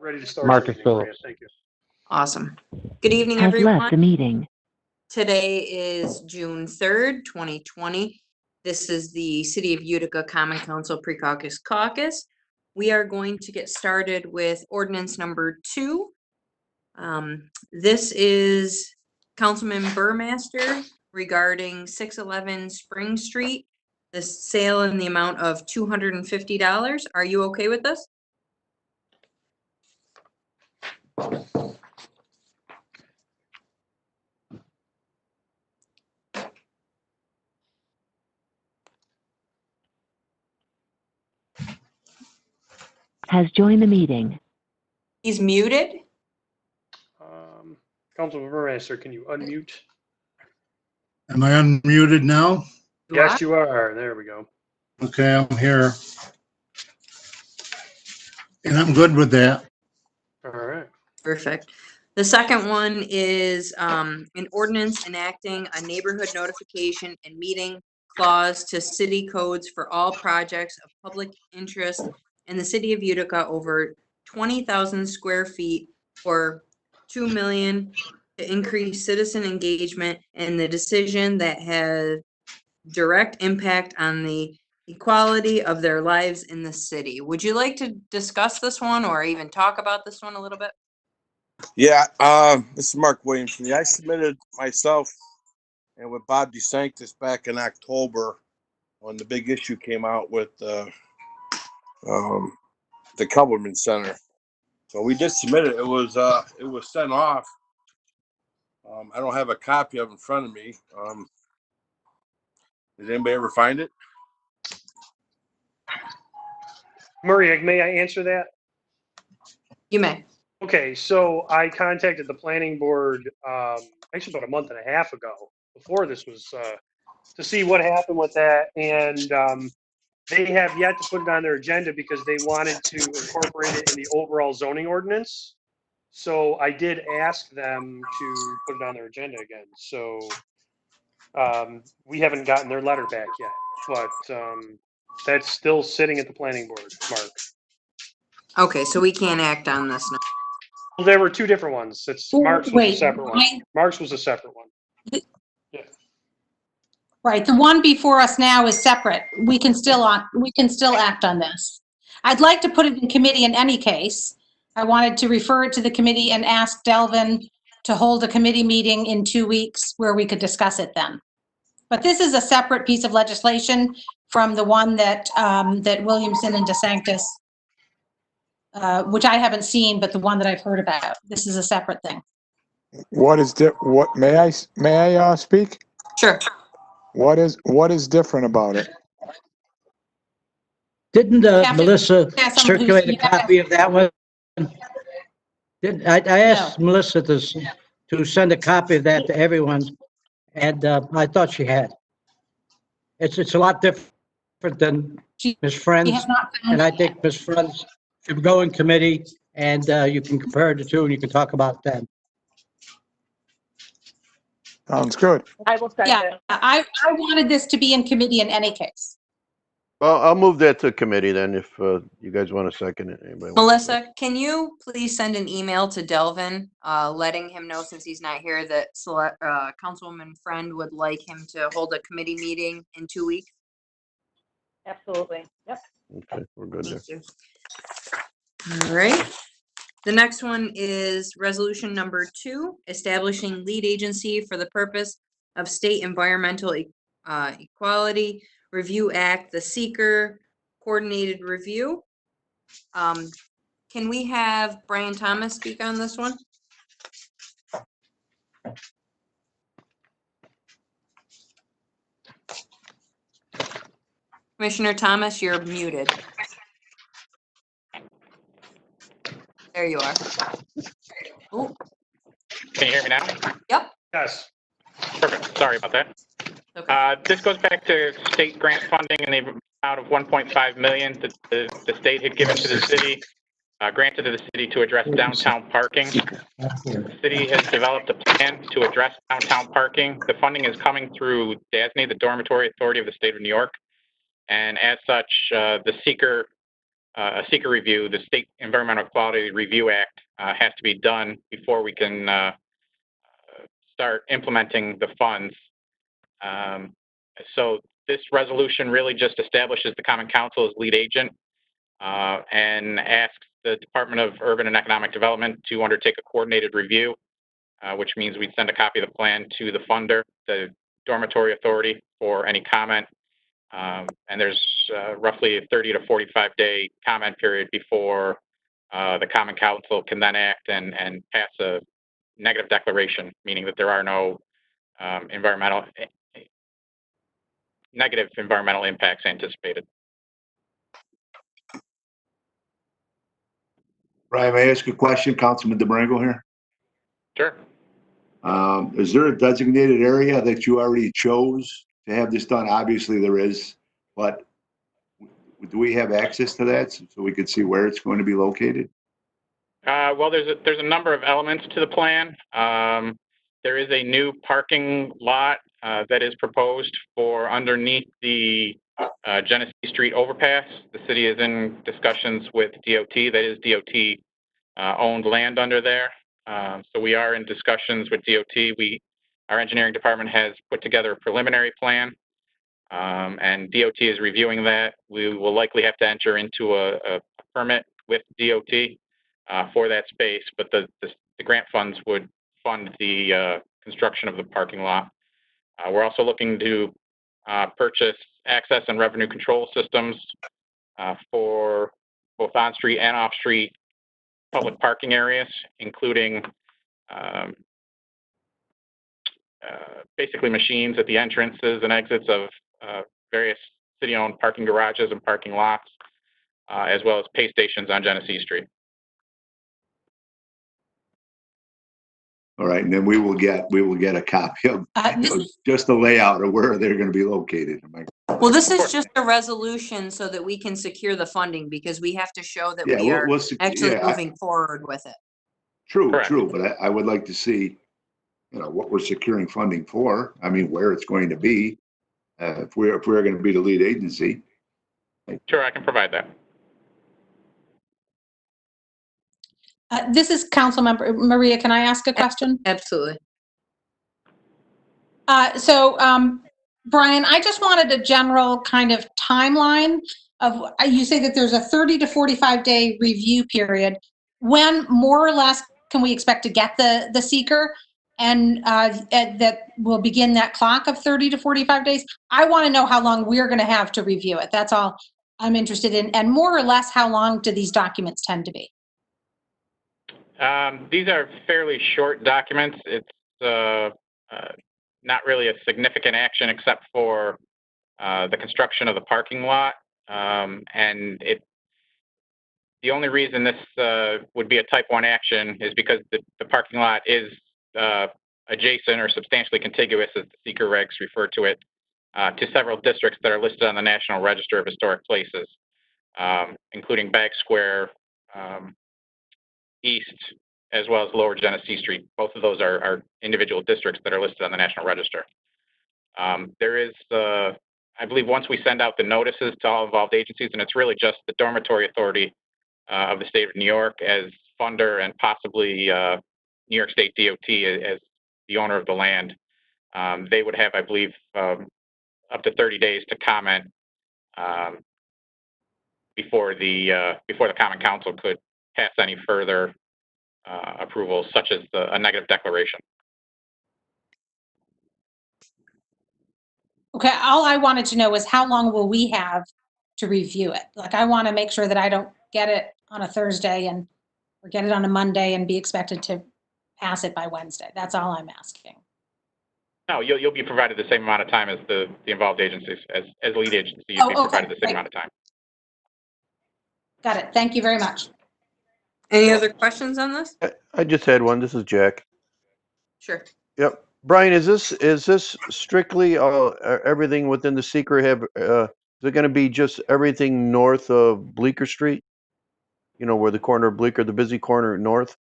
Ready to start. Marcus Phillips. Thank you. Awesome. Good evening, Has everyone. left the meeting. Today is June 3rd, 2020. This is the City of Utica Common Council Pre-Caucus Caucus. We are going to get started with ordinance number 2. This is Councilman Burmaster regarding 611 Spring Street, the sale in the amount of $250. Are you okay with this? Has joined the meeting. He's muted. Councilman Burmaster, can you unmute? Am I unmuted now? Yes, you are. There we go. Okay, I'm here. And I'm good with that. All right. Perfect. The second one is an ordinance enacting a neighborhood notification and meeting clause to city codes for all projects of public interest in the city of Utica over 20,000 square feet for $2 million to increase citizen engagement and the decision that has direct impact on the equality of their lives in the city. Would you like to discuss this one or even talk about this one a little bit? Yeah, this is Mark Williamson. Yeah, I submitted myself and with Bob DeSanctis back in October when the big issue came out with the Coverman Center. So we did submit it. It was sent off. I don't have a copy of it in front of me. Did anybody ever find it? Murray, may I answer that? You may. Okay, so I contacted the planning board actually about a month and a half ago, before this was, to see what happened with that. And they have yet to put it on their agenda because they wanted to incorporate it in the overall zoning ordinance. So I did ask them to put it on their agenda again. So we haven't gotten their letter back yet, but that's still sitting at the planning board, Mark. Okay, so we can't act on this now. Well, there were two different ones. Mark's was a separate one. Mark's was a separate one. Yeah. Right, the one before us now is separate. We can still act on this. I'd like to put it in committee in any case. I wanted to refer it to the committee and ask Delvin to hold a committee meeting in 2 weeks where we could discuss it then. But this is a separate piece of legislation from the one that that Williamson and DeSanctis, which I haven't seen, but the one that I've heard about. This is a separate thing. What may I speak? Sure. What is different about it? Didn't Melissa Yeah, circulate a copy of that one? I asked Melissa to send a copy of that to everyone, and I thought she had. It's a lot different than Ms. Friends, and I think Ms. Friends should go in committee, and you can compare the two, and you can talk about them. Sounds good. I will second. Yeah, I wanted this to be in committee in any case. Well, I'll move that to committee then if you guys want to second it. Anybody Melissa, can you please send an email to Delvin, letting him know, since he's not here, that Councilwoman Friend would like him to hold a committee meeting in 2 weeks? Absolutely. Yep. Okay, we're good there. Thank you. All right. The next one is resolution number 2, establishing lead agency for the purpose of State Environmental Equality Review Act, the seeker coordinated review. Can we have Brian Thomas speak on this one? Commissioner Thomas, you're muted. There you are. Ooh. Can you hear me now? Yep. Yes. Perfect. Sorry about that. Okay. This goes back to state grant funding in the amount of $1.5 million that the state had given to the city, granted to the city to address downtown parking. The city has developed a plan to address downtown parking. The funding is coming through DASNY, the Dormitory Authority of the State of New York. And as such, the seeker a seeker review, the State Environmental Quality Review Act has to be done before we can start implementing the funds. So this resolution really just establishes the Common Council as lead agent and asks the Department of Urban and Economic Development to undertake a coordinated review, which means we'd send a copy of the plan to the funder, the Dormitory Authority, for any comment. And there's roughly a 30 to 45 day comment period before the Common Council can then act and pass a negative declaration, meaning that there are no negative environmental impacts anticipated. Brian, may I ask a question? Councilman DeMarengo here. Sure. Is there a designated area that you already chose to have this done? Obviously there is, but do we have access to that so we could see where it's going to be located? Well, there's a number of elements to the plan. There is a new parking lot that is proposed for underneath the Genesee Street overpass. The city is in discussions with DOT. That is DOT owned land under there. So we are in discussions with DOT. Our engineering department has put together a preliminary plan, and DOT is reviewing that. We will likely have to enter into a permit with DOT for that space, but the grant funds would fund the construction of the parking lot. We're also looking to purchase access and revenue control systems for both on-street and off-street public parking areas, including basically machines at the entrances and exits of various city-owned parking garages and parking lots, as well as pay stations on Genesee Street. All right, and then we will get a copy of just the layout of where they're going to be located. Well, this is just a resolution so that we can secure the funding, because we have to show that we are actually moving forward with it. True, but I would like to see, what we're securing funding for. I mean, where it's going to be, if we're going to be the lead agency. Sure, I can provide that. This is Councilmember Maria. Can I ask a question? Absolutely. Brian, I just wanted a general kind of timeline of, you say that there's a 30 to 45 day review period. When more or less can we expect to get the seeker, and that will begin that clock of 30 to 45 days? I want to know how long we're going to have to review it. That's all I'm interested in. And more or less, how long do these documents tend to be? These are fairly short documents. It's not really a significant action except for the construction of the parking lot. And the only reason this would be a type 1 action is because the parking lot is adjacent or substantially contiguous, as the seeker regs refer to it, to several districts that are listed on the National Register of Historic Places, including Bag Square, East, as well as Lower Genesee Street. Both of those are individual districts that are listed on the National Register. There is, I believe, once we send out the notices to all involved agencies, and it's really just the Dormitory Authority of the state of New York as funder, and possibly New York State DOT as the owner of the land, they would have, I believe, up to 30 days to comment before the Common Council could pass any further approvals, such as a negative declaration. Okay, all I wanted to know is how long will we have to review it? Like, I want to make sure that I don't get it on a Thursday or get it on a Monday and be expected to pass it by Wednesday. That's all I'm asking. No, you'll be provided the same amount of time as the involved agencies. As lead agency, you'll be provided the same amount of time. Got it. Thank you very much. Any other questions on this? I just had one. This is Jack. Sure. Yep. Brian, is this strictly everything within the secret? Is it going to be just everything north of Bleecker Street? Where the corner of Bleecker, the busy corner north?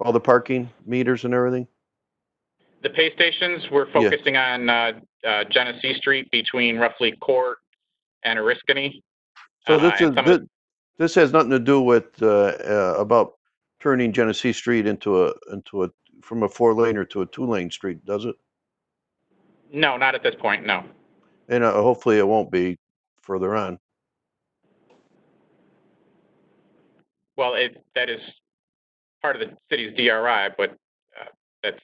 All the parking meters and everything? The pay stations, we're focusing on Genesee Street between roughly Court and Oriskany. So This has nothing to do with, about turning Genesee Street into a, from a 4-laner to a 2-lane street, does it? No, not at this point, no. And hopefully it won't be further on. Well, that is part of the city's DRI, but that's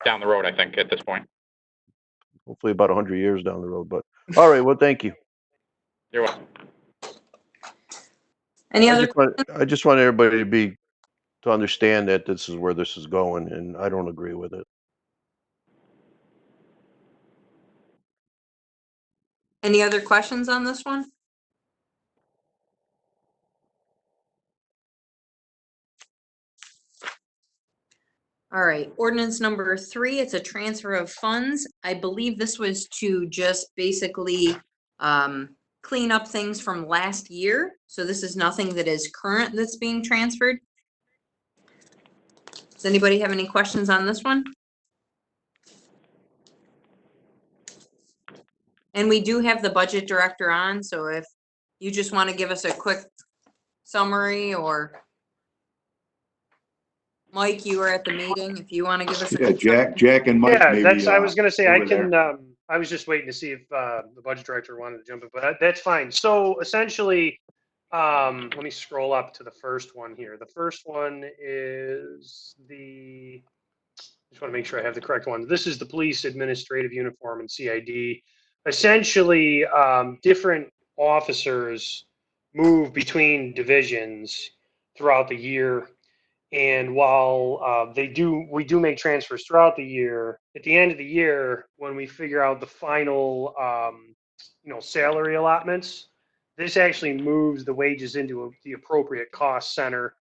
down the road, I think, at this point. Hopefully about 100 years down the road, but, all right, well, thank you. You're welcome. Any other? I just want everybody to understand that this is where this is going, and I don't agree with it. Any other questions on this one? All right, ordinance number 3, it's a transfer of funds. I believe this was to just basically clean up things from last year. So this is nothing that is current that's being transferred. Does anybody have any questions on this one? And we do have the budget director on, so if you just want to give us a quick summary, or Mike, you were at the meeting, if you want to give us a Yeah, quick summary. Jack and Mike Yeah, maybe. that's, I was gonna say, I over there. can, I was just waiting to see if the budget director wanted to jump in, but that's fine. So essentially, let me scroll up to the first one here. The first one is just want to make sure I have the correct one. This is the police administrative uniform and CID. Essentially, different officers move between divisions throughout the year. And while we do make transfers throughout the year, at the end of the year, when we figure out the final, salary allotments, this actually moves the wages into the appropriate cost center,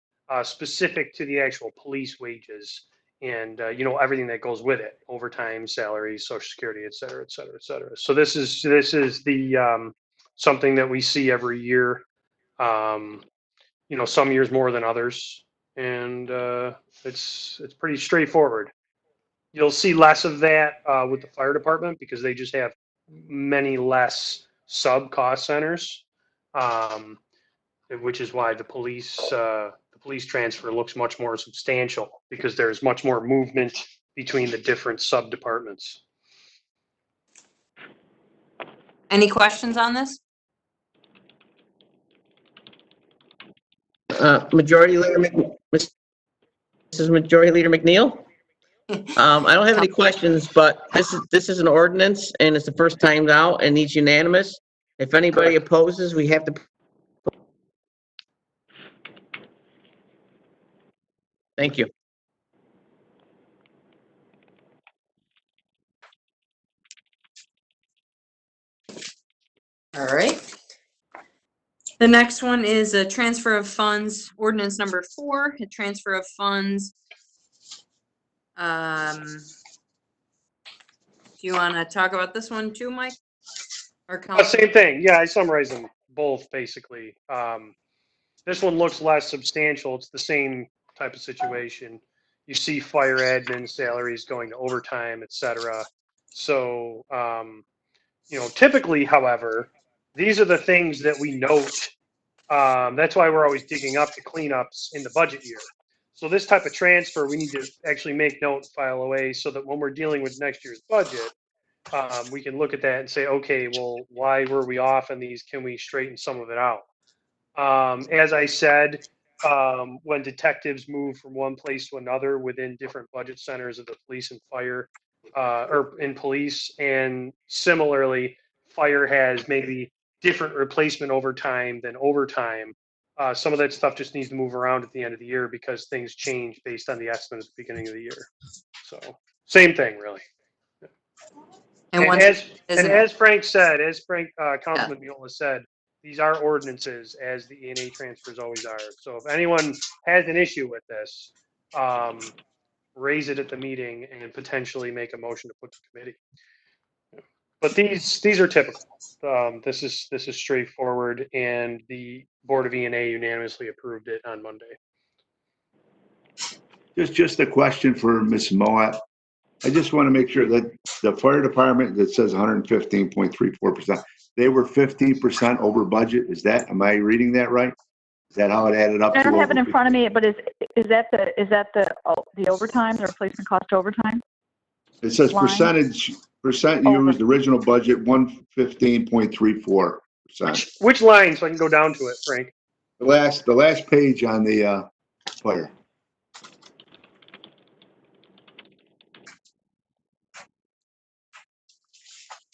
specific to the actual police wages and, everything that goes with it: overtime, salaries, social security, et cetera, et cetera, et cetera. So this is the something that we see every year. Some years more than others, and it's pretty straightforward. You'll see less of that with the fire department because they just have many less sub cost centers, which is why the police transfer looks much more substantial, because there's much more movement between the different sub departments. Any questions on this? Majority Leader Mrs. Majority Leader McNeil. I don't have any questions, but this is an ordinance and it's the first time out and needs unanimous. If anybody opposes, we have to. Thank you. All right. The next one is a transfer of funds, ordinance number 4, a transfer of funds. Do you want to talk about this one too, Mike? Or Same thing. Yeah, I summarized them both basically. This one looks less substantial. It's the same type of situation. You see fire admin salaries going to overtime, et cetera. So, typically, however, these are the things that we note. That's why we're always digging up the cleanups in the budget year. So this type of transfer, we need to actually make note, file away, so that when we're dealing with next year's budget, we can look at that and say, okay, well, why were we off on these? Can we straighten some of it out? As I said, when detectives move from one place to another within different budget centers of the police and fire, or in police, and similarly, fire has maybe different replacement overtime than overtime. Some of that stuff just needs to move around at the end of the year because things change based on the estimate at the beginning of the year. So same thing, really. And as Frank said, Councilman Miola said, these are ordinances, as the E&A transfers always are. So if anyone has an issue with this, raise it at the meeting and potentially make a motion to put to committee. But these are typical. This is straightforward, and the Board of E&A unanimously approved it on Monday. Just a question for Ms. Moet. I just want to make sure that the fire department that says 115.34%, they were 15% over budget. Am I reading that right? Is that how it added up to? I don't have it over in front of me, but is that the overtime, the replacement cost overtime? It says line? percent used, original budget 115.34%. Which line, so I can go down to it, Frank? The last page on the fire.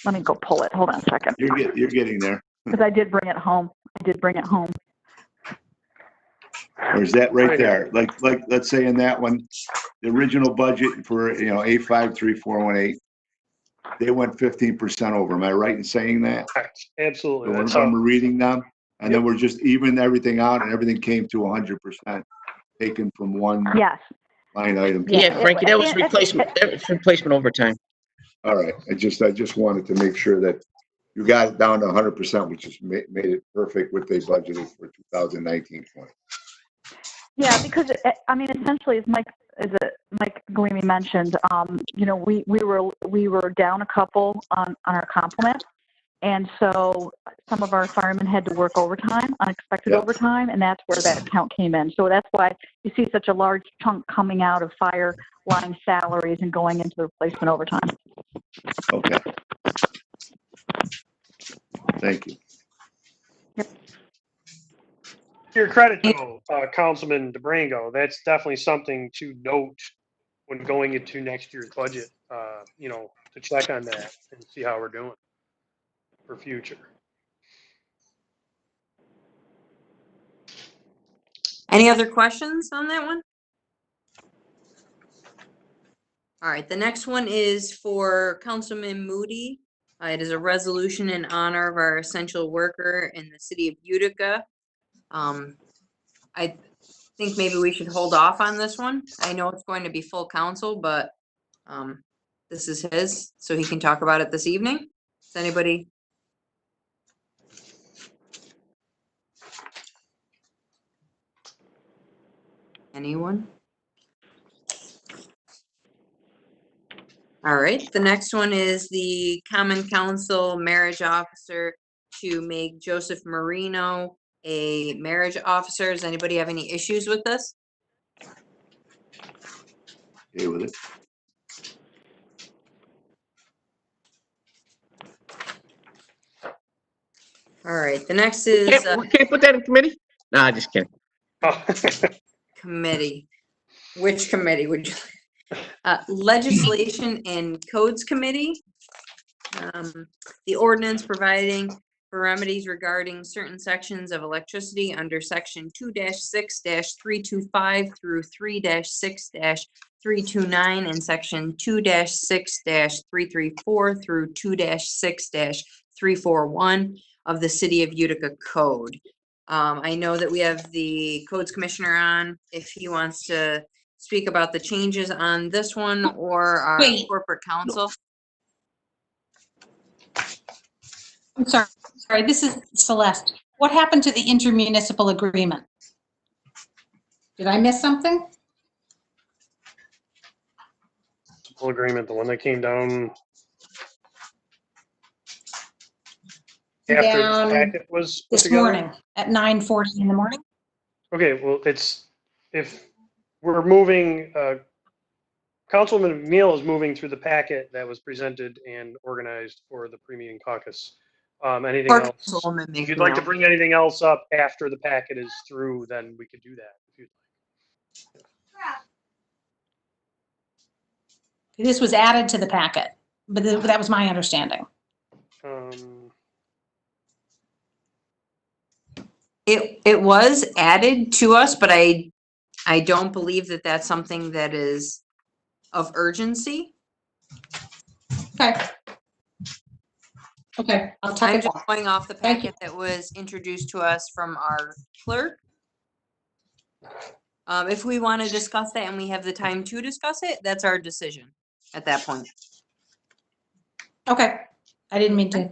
Let me go pull it. Hold on a second. You're getting there. Because I did bring it home. Or is that right there? Like let's say in that one, the original budget for A53418, they went 15% over. Am I right in saying that? Correct. Absolutely. So That's when how, we're reading them, and Yep. then we're just evening everything out, and everything came to 100% taken from one Yes. line item. Yeah, Frankie, that was replacement overtime. All right. I just wanted to make sure that you got it down to 100%, which just made it perfect what they budgeted for 2019-20. Yeah, because essentially, as Mike Galimi mentioned, we were down a couple on our complement, and so some of our firemen had to work overtime, unexpected overtime, and that's where that account came in. So that's why you see such a large chunk coming out of fire line salaries and going into the replacement overtime. Okay. Thank you. Yep. to your credit though, Councilman DeBrango, that's definitely something to note when going into next year's budget, to check on that and see how we're doing for future. Any other questions on that one? All right, the next one is for Councilman Moody. It is a resolution in honor of our essential worker in the city of Utica. I think maybe we should hold off on this one. I know it's going to be full council, but this is his, so he can talk about it this evening. Does anybody? Anyone? All right, the next one is the Common Council Marriage Officer to make Joseph Marino a marriage officer. Does anybody have any issues with this? Okay with it? All right, the next is We can't put that in committee? Nah, just kidding. committee. Which committee would you? Legislation and Codes Committee. The ordinance providing for remedies regarding certain sections of electricity under section 2-6-325 through 3-6-329 and section 2-6-334 through 2-6-341 of the City of Utica Code. I know that we have the Codes Commissioner on if he wants to speak about the changes on this one or our corporate counsel. I'm sorry, this is Celeste. What happened to the intermunicipal agreement? Did I miss something? Full agreement, the one that came down after the packet was put this together? morning at 9:40 in the morning. Okay, well, if we're moving, Councilman McNeil is moving through the packet that was presented and organized for the pre-meeting caucus. Anything Or else? Councilwoman If you'd like to McNeil. bring anything else up after the packet is through, then we could do that. If you'd This was added to the packet, but that was my understanding. It was added to us, but I don't believe that that's something that is of urgency. Okay, I'll I'm take it. just going off the packet that was introduced to us from our clerk. If we want to discuss that and we have the time to discuss it, that's our decision at that point. Okay, I didn't mean to Oh,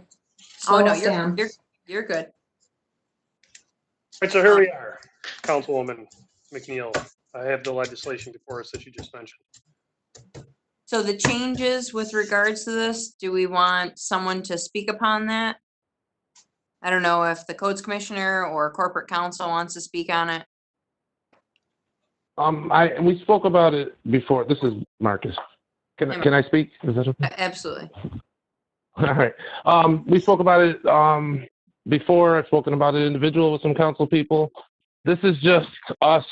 slow no, us down. you're good. All right, so here we are, Councilwoman McNeil. I have the legislation before us that you just mentioned. So the changes with regards to this, do we want someone to speak upon that? I don't know if the codes commissioner or corporate counsel wants to speak on it. We spoke about it before. This is Marcus. Can I speak? Is that okay? Absolutely. All right. We spoke about it before. I've spoken about it individual with some council people. This is just us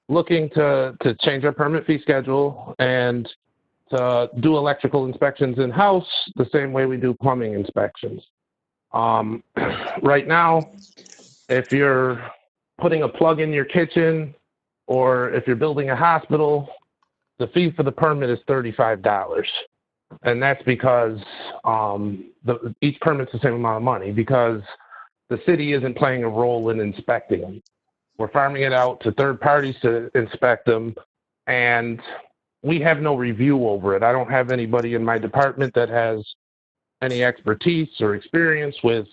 looking to change our permit fee schedule and to do electrical inspections in-house the same way we do plumbing inspections. Right now, if you're putting a plug in your kitchen or if you're building a hospital, the fee for the permit is $35. And that's because each permit's the same amount of money because the city isn't playing a role in inspecting them. We're farming it out to third parties to inspect them, and we have no review over it. I don't have anybody in my department that has any expertise or experience with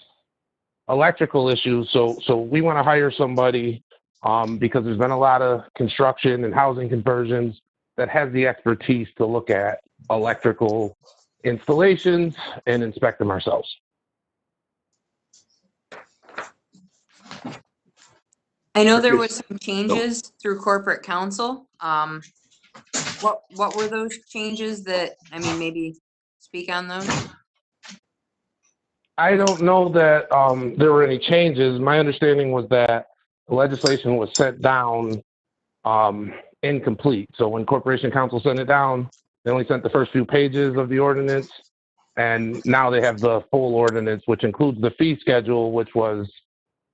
electrical issues, so we want to hire somebody because there's been a lot of construction and housing conversions that has the expertise to look at electrical installations and inspect them ourselves. I know there was some changes through corporate counsel. What were those changes that, I mean, maybe speak on those? I don't know that there were any changes. My understanding was that the legislation was sent down incomplete. So when Corporation Council sent it down, they only sent the first few pages of the ordinance, and now they have the full ordinance, which includes the fee schedule, which was,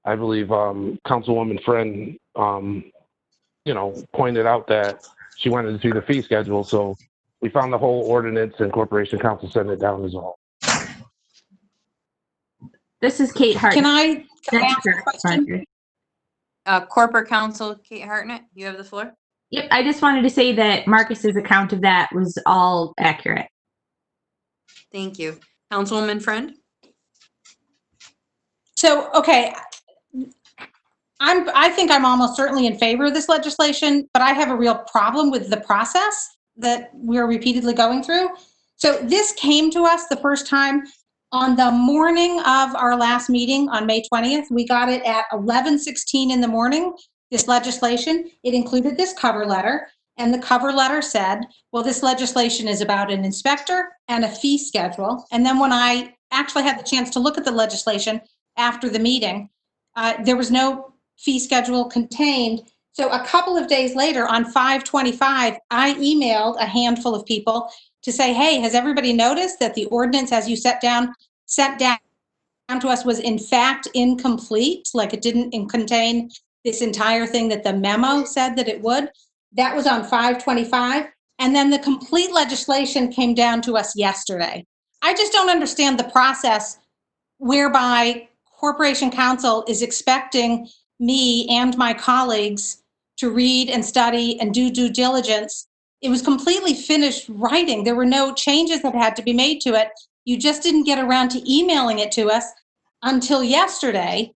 I believe, Councilwoman Friend, pointed out that she wanted to see the fee schedule. So we found the whole ordinance, and Corporation Council sent it down as well. This is Kate Hart. Can I ask a question? Corporate counsel, Kate Hartnett, you have the floor. Yep, I just wanted to say that Marcus's account of that was all accurate. Thank you. Councilwoman Friend? So, okay, I think I'm almost certainly in favor of this legislation, but I have a real problem with the process that we're repeatedly going through. So this came to us the first time on the morning of our last meeting on May 20th. We got it at 11:16 in the morning, this legislation. It included this cover letter, and the cover letter said, well, this legislation is about an inspector and a fee schedule. And then when I actually had the chance to look at the legislation after the meeting, there was no fee schedule contained. So a couple of days later, on 5/25, I emailed a handful of people to say, hey, has everybody noticed that the ordinance as you sent down to us was in fact incomplete? Like it didn't contain this entire thing that the memo said that it would. That was on 5/25. And then the complete legislation came down to us yesterday. I just don't understand the process whereby Corporation Counsel is expecting me and my colleagues to read and study and do due diligence. It was completely finished writing. There were no changes that had to be made to it. You just didn't get around to emailing it to us until yesterday,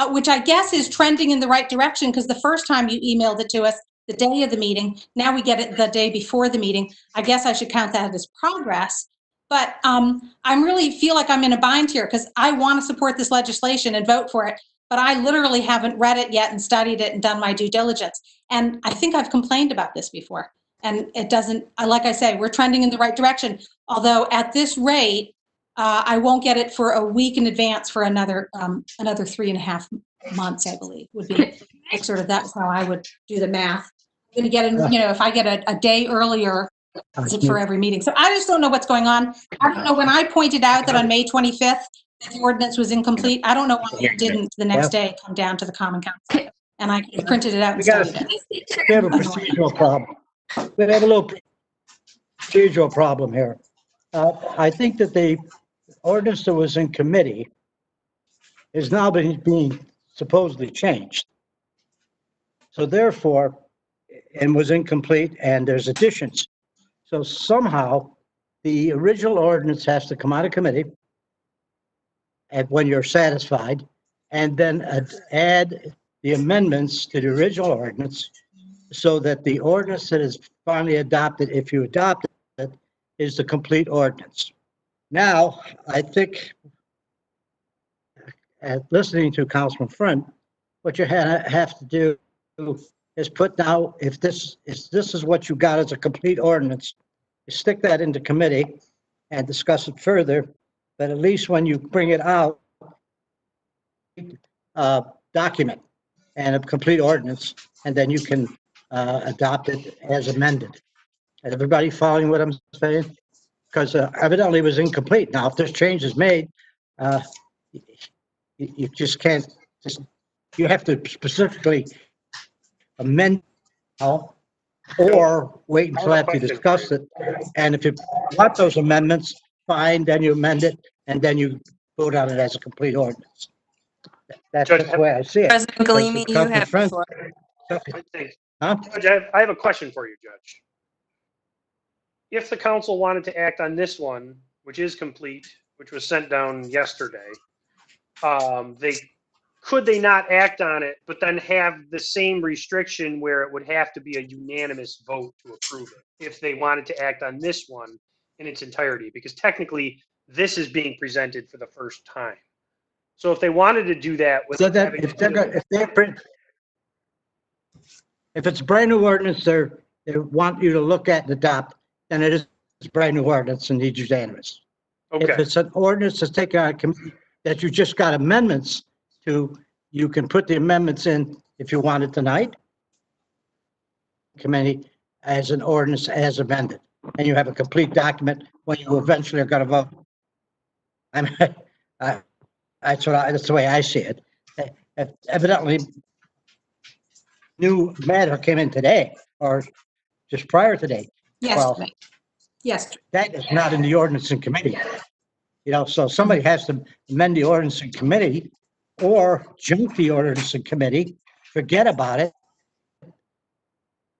which I guess is trending in the right direction because the first time you emailed it to us the day of the meeting, now we get it the day before the meeting. I guess I should count that as progress. But I really feel like I'm in a bind here because I want to support this legislation and vote for it, but I literally haven't read it yet and studied it and done my due diligence. And I think I've complained about this before. And it doesn't, like I say, we're trending in the right direction. Although at this rate, I won't get it for a week in advance for another 3.5 months, I believe, would be sort of, that's how I would do the math. I'm going to get it, if I get a day earlier for every meeting. So I just don't know what's going on. I don't know when I pointed out that on May 25th, that the ordinance was incomplete. I don't know why it didn't the next day come down to the Common Council. And I printed it out and studied it. We have a procedural problem. We have a little procedural problem here. I think that the ordinance that was in committee is now being supposedly changed. So therefore, and was incomplete, and there's additions. So somehow, the original ordinance has to come out of committee and when you're satisfied, and then add the amendments to the original ordinance so that the ordinance that is finally adopted, if you adopt it, is the complete ordinance. Now, I think, listening to Councilman Friend, what you have to do is put now, if this is what you got as a complete ordinance, you stick that into committee and discuss it further, but at least when you bring it out, document and a complete ordinance, and then you can adopt it as amended. Is everybody following what I'm saying? Because evidently it was incomplete. Now, if this change is made, you just can't, you have to specifically amend now, or wait until after you discuss it. And if you want those amendments, fine, then you amend it, and then you vote on it as a complete ordinance. That's the way I see it. President Galimi, you have the floor. Huh? Judge, I have a question for you, Judge. If the council wanted to act on this one, which is complete, which was sent down yesterday, could they not act on it, but then have the same restriction where it would have to be a unanimous vote to approve it if they wanted to act on this one in its entirety? Because technically, this is being presented for the first time. So if they wanted to do that, with so that if it's a brand new ordinance, they want you to look at and adopt, then it is a brand new ordinance and needs unanimous. Okay. If it's an ordinance that's taken out of committee that you just got amendments to, you can put the amendments in if you want it tonight. Committee as an ordinance as amended, and you have a complete document when you eventually are going to vote. I mean, that's the way I see it. Evidently, new matter came in today or just prior today. Yes. Well, yes. that is not in the ordinance in committee. You know, so somebody has to amend the ordinance in committee or junk the ordinance in committee, forget about it.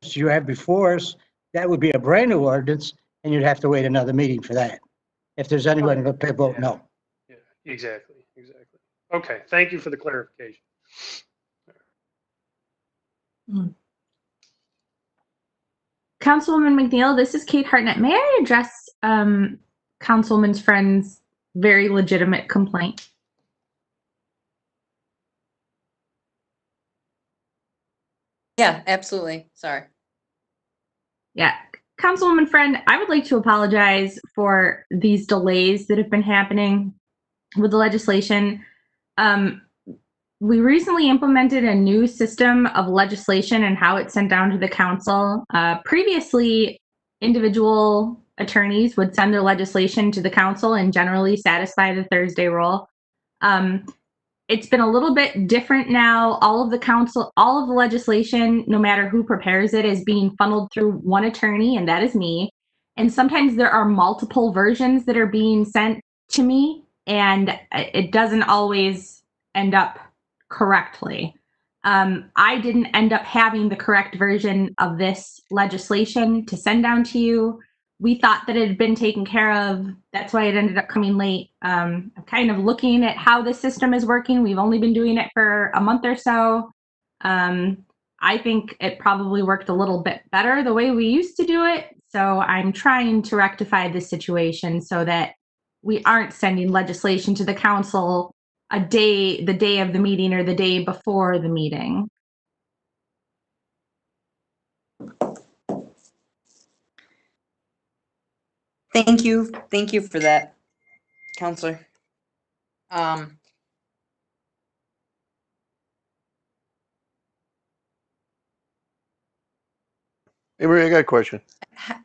You have before us, that would be a brand new ordinance, and you'd have to wait another meeting for that. If there's anyone going to vote no. Yeah, exactly. Okay, thank you for the clarification. Councilwoman McNeil, this is Kate Hartnett. May I address Councilwoman Friend's very legitimate complaint? Yeah, absolutely. Sorry. Yeah. Councilwoman Friend, I would like to apologize for these delays that have been happening with the legislation. We recently implemented a new system of legislation and how it's sent down to the council. Previously, individual attorneys would send their legislation to the council and generally satisfy the Thursday rule. It's been a little bit different now. All of the legislation, no matter who prepares it, is being funneled through one attorney, and that is me. And sometimes there are multiple versions that are being sent to me, and it doesn't always end up correctly. I didn't end up having the correct version of this legislation to send down to you. We thought that it had been taken care of. That's why it ended up coming late. I'm kind of looking at how the system is working. We've only been doing it for a month or so. I think it probably worked a little bit better the way we used to do it. So I'm trying to rectify this situation so that we aren't sending legislation to the council the day of the meeting or the day before the meeting. Thank you for that, Counselor. Hey, Maria, I got a question.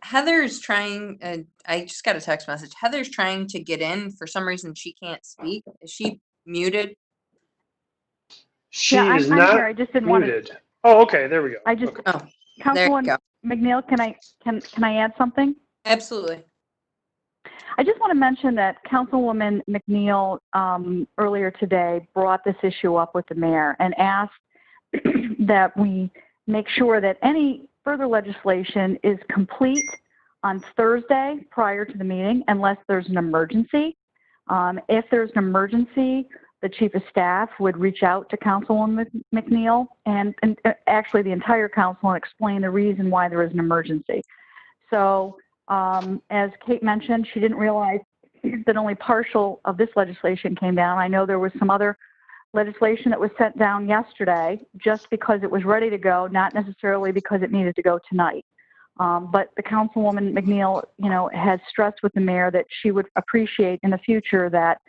Heather's trying, I just got a text message. Heather's trying to get in. For some reason, she can't speak. Is she muted? She I'm is not here. I just didn't want muted. Oh, okay, there we go. I just, Oh, Councilwoman McNeil, can I add something? Absolutely. I just want to mention that Councilwoman McNeil earlier today brought this issue up with the mayor and asked that we make sure that any further legislation is complete on Thursday prior to the meeting unless there's an emergency. If there's an emergency, the chief of staff would reach out to Councilwoman McNeil and actually the entire council and explain the reason why there is an emergency. So as Kate mentioned, she didn't realize that only partial of this legislation came down. I know there was some other legislation that was sent down yesterday just because it was ready to go, not necessarily because it needed to go tonight. But the Councilwoman McNeil, has stressed with the mayor that she would appreciate in the future that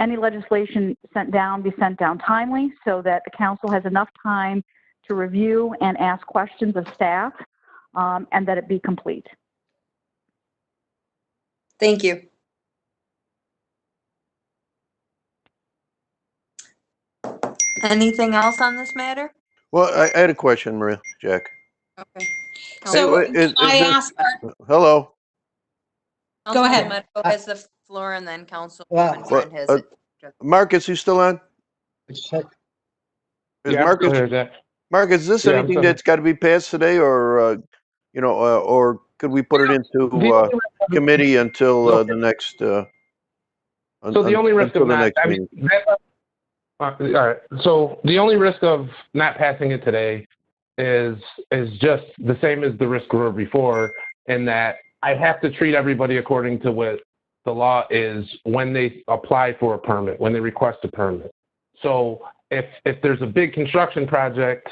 any legislation sent down be sent down timely so that the council has enough time to review and ask questions of staff, and that it be complete. Thank you. Anything else on this matter? Well, I had a question, Maria, Jack. Okay. So Is I this- asked, Hello? Go ahead. Councilwoman Meadow has the floor, and then Councilwoman Well, Friend has uh, it. Marcus, you still on? Is Yeah, I'm Marcus? still here, Jack. Marcus, is this Yeah, I'm anything still here. that's got to be passed today, or or could we put it into committee until the next? So the only risk of until the not, next I meeting? mean, all right. So the only risk of not passing it today is just the same as the risk were before, in that I have to treat everybody according to what the law is when they apply for a permit, when they request a permit. So if there's a big construction project,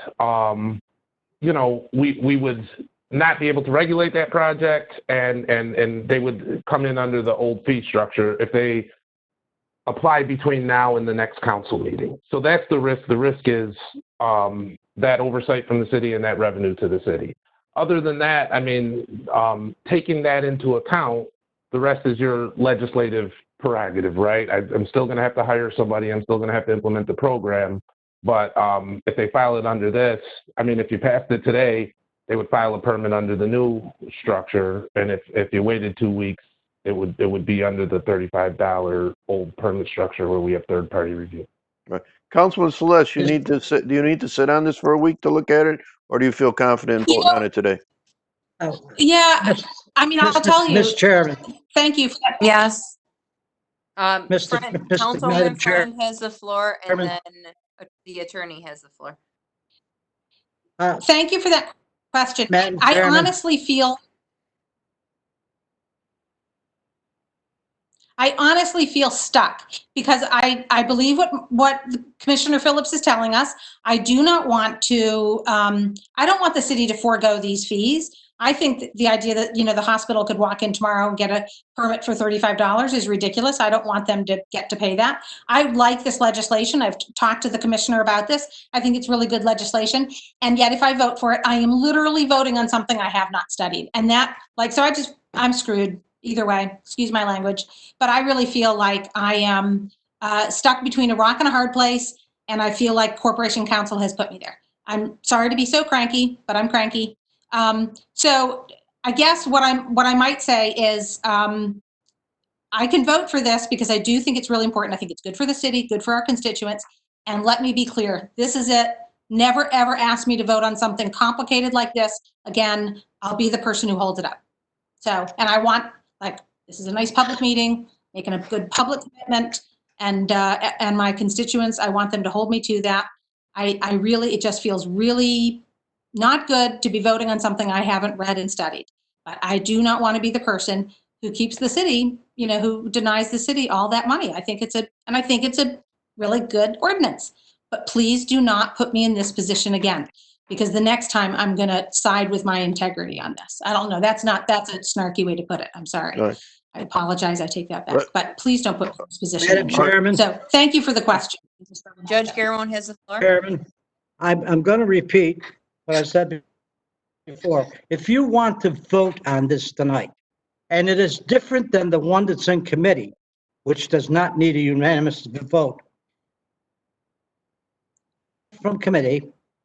we would not be able to regulate that project, and they would come in under the old fee structure if they apply between now and the next council meeting. So that's the risk. The risk is that oversight from the city and that revenue to the city. Other than that, I mean, taking that into account, the rest is your legislative prerogative, right? I'm still going to have to hire somebody. I'm still going to have to implement the program. But if they file it under this, I mean, if you passed it today, they would file a permit under the new structure. And if you waited 2 weeks, it would be under the $35 old permit structure where we have third-party review. Right. Councilman Celeste, do you need to sit on this for a week to look at it, or do you feel confident voting on it today? yeah, I mean, I'll tell you. Mr. Chairman. Thank you. Yes. Mr. Friend, Madam Councilwoman Chair- Friend has the floor, and then the attorney has the floor. Thank you for that question. Madam I Chairman. honestly feel stuck because I believe what Commissioner Phillips is telling us. I do not want to, I don't want the city to forego these fees. I think that the idea that, the hospital could walk in tomorrow and get a permit for $35 is ridiculous. I don't want them to get to pay that. I like this legislation. I've talked to the commissioner about this. I think it's really good legislation. And yet if I vote for it, I am literally voting on something I have not studied. And that, I'm screwed either way, excuse my language. But I really feel like I am stuck between a rock and a hard place. And I feel like Corporation Council has put me there. I'm sorry to be so cranky, but I'm cranky. So I guess what I might say is I can vote for this because I do think it's really important. I think it's good for the city, good for our constituents. And let me be clear, this is it. Never, ever ask me to vote on something complicated like this. Again, I'll be the person who holds it up. So, and I want, this is a nice public meeting, making a good public commitment, and my constituents, I want them to hold me to that. I really, it just feels really not good to be voting on something I haven't read and studied. But I do not want to be the person who keeps the city, who denies the city all that money. I think it's a really good ordinance. But please do not put me in this position again, because the next time I'm going to side with my integrity on this. I don't know. That's a snarky way to put it. I'm sorry. Right. I apologize. I take that back. Right. But please don't put me in this position Madam anymore. Chairman. So thank you for the question. Judge Garrone has the floor. Chairman, I'm going to repeat what I said before. If you want to vote on this tonight, and it is different than the one that's in committee, which does not need a unanimous vote from committee,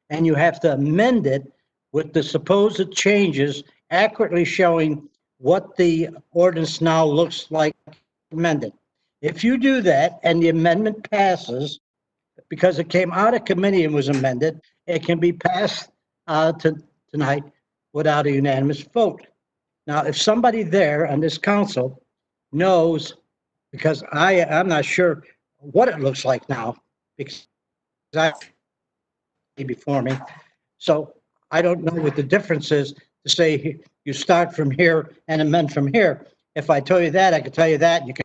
and you have to amend it with the supposed changes accurately showing what the ordinance now looks like amended. If you do that and the amendment passes, because it came out of committee and was amended, it can be passed tonight without a unanimous vote. Now, if somebody there on this council knows, because I'm not sure what it looks like now, because I before me, so I don't know what the difference is to say you start from here and amend from here. If I tell you that, I can tell you that, and you can.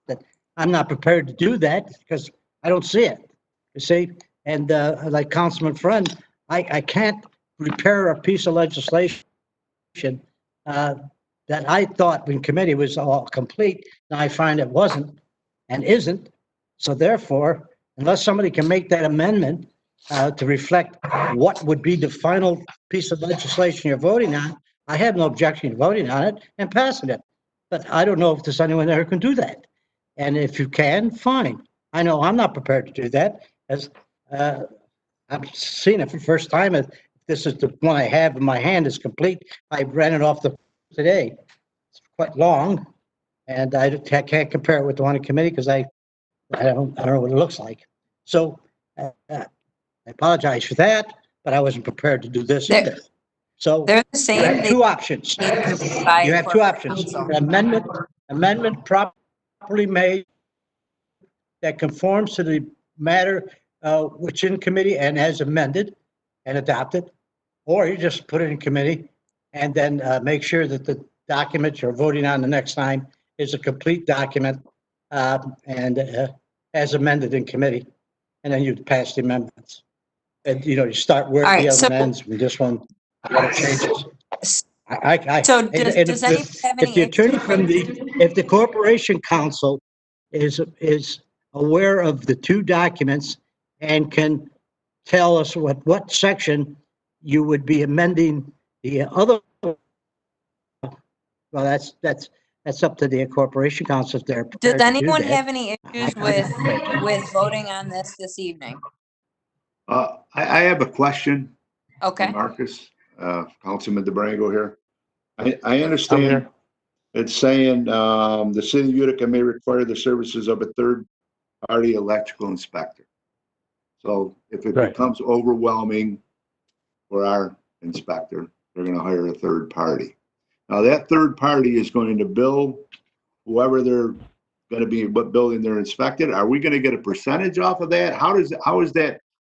That I'm not prepared to do that because I don't see it. you see? And like Councilman Friend, I can't prepare a piece of legislation that I thought in committee was all complete. Now I find it wasn't and isn't. So therefore, unless somebody can make that amendment to reflect what would be the final piece of legislation you're voting on, I have no objection to voting on it and passing it. But I don't know if there's anyone there who can do that. And if you can, fine. I know I'm not prepared to do that, as I'm seeing it for the first time. If this is the one I have in my hand is complete, I ran it off today. It's quite long, and I can't compare it with the one in committee because I don't know what it looks like. So I apologize for that, but I wasn't prepared to do this either. So They're the you same. have two options. You have two options. An amendment properly made that conforms to the matter which in committee and as amended and adopted, or you just put it in committee and then make sure that the document you're voting on the next time is a complete document and as amended in committee, and then you pass the amendments. And you start where the other one ends from this one, what it changes. So does anyone have any? If the attorney from if the corporation counsel is aware of the two documents and can tell us what section you would be amending the other, well, that's up to the corporation counsel if they're prepared Does to do anyone that. have any issues with voting on this evening? I have a question. Okay. Marcus, Councilman DeBrango here. I I'm understand here. it's saying the city of Utica may require the services of a third-party electrical inspector. So if it Right. becomes overwhelming for our inspector, they're going to hire a third party. Now that third party is going to bill whoever they're going to be building they're inspected. Are we going to get a percentage off of that? How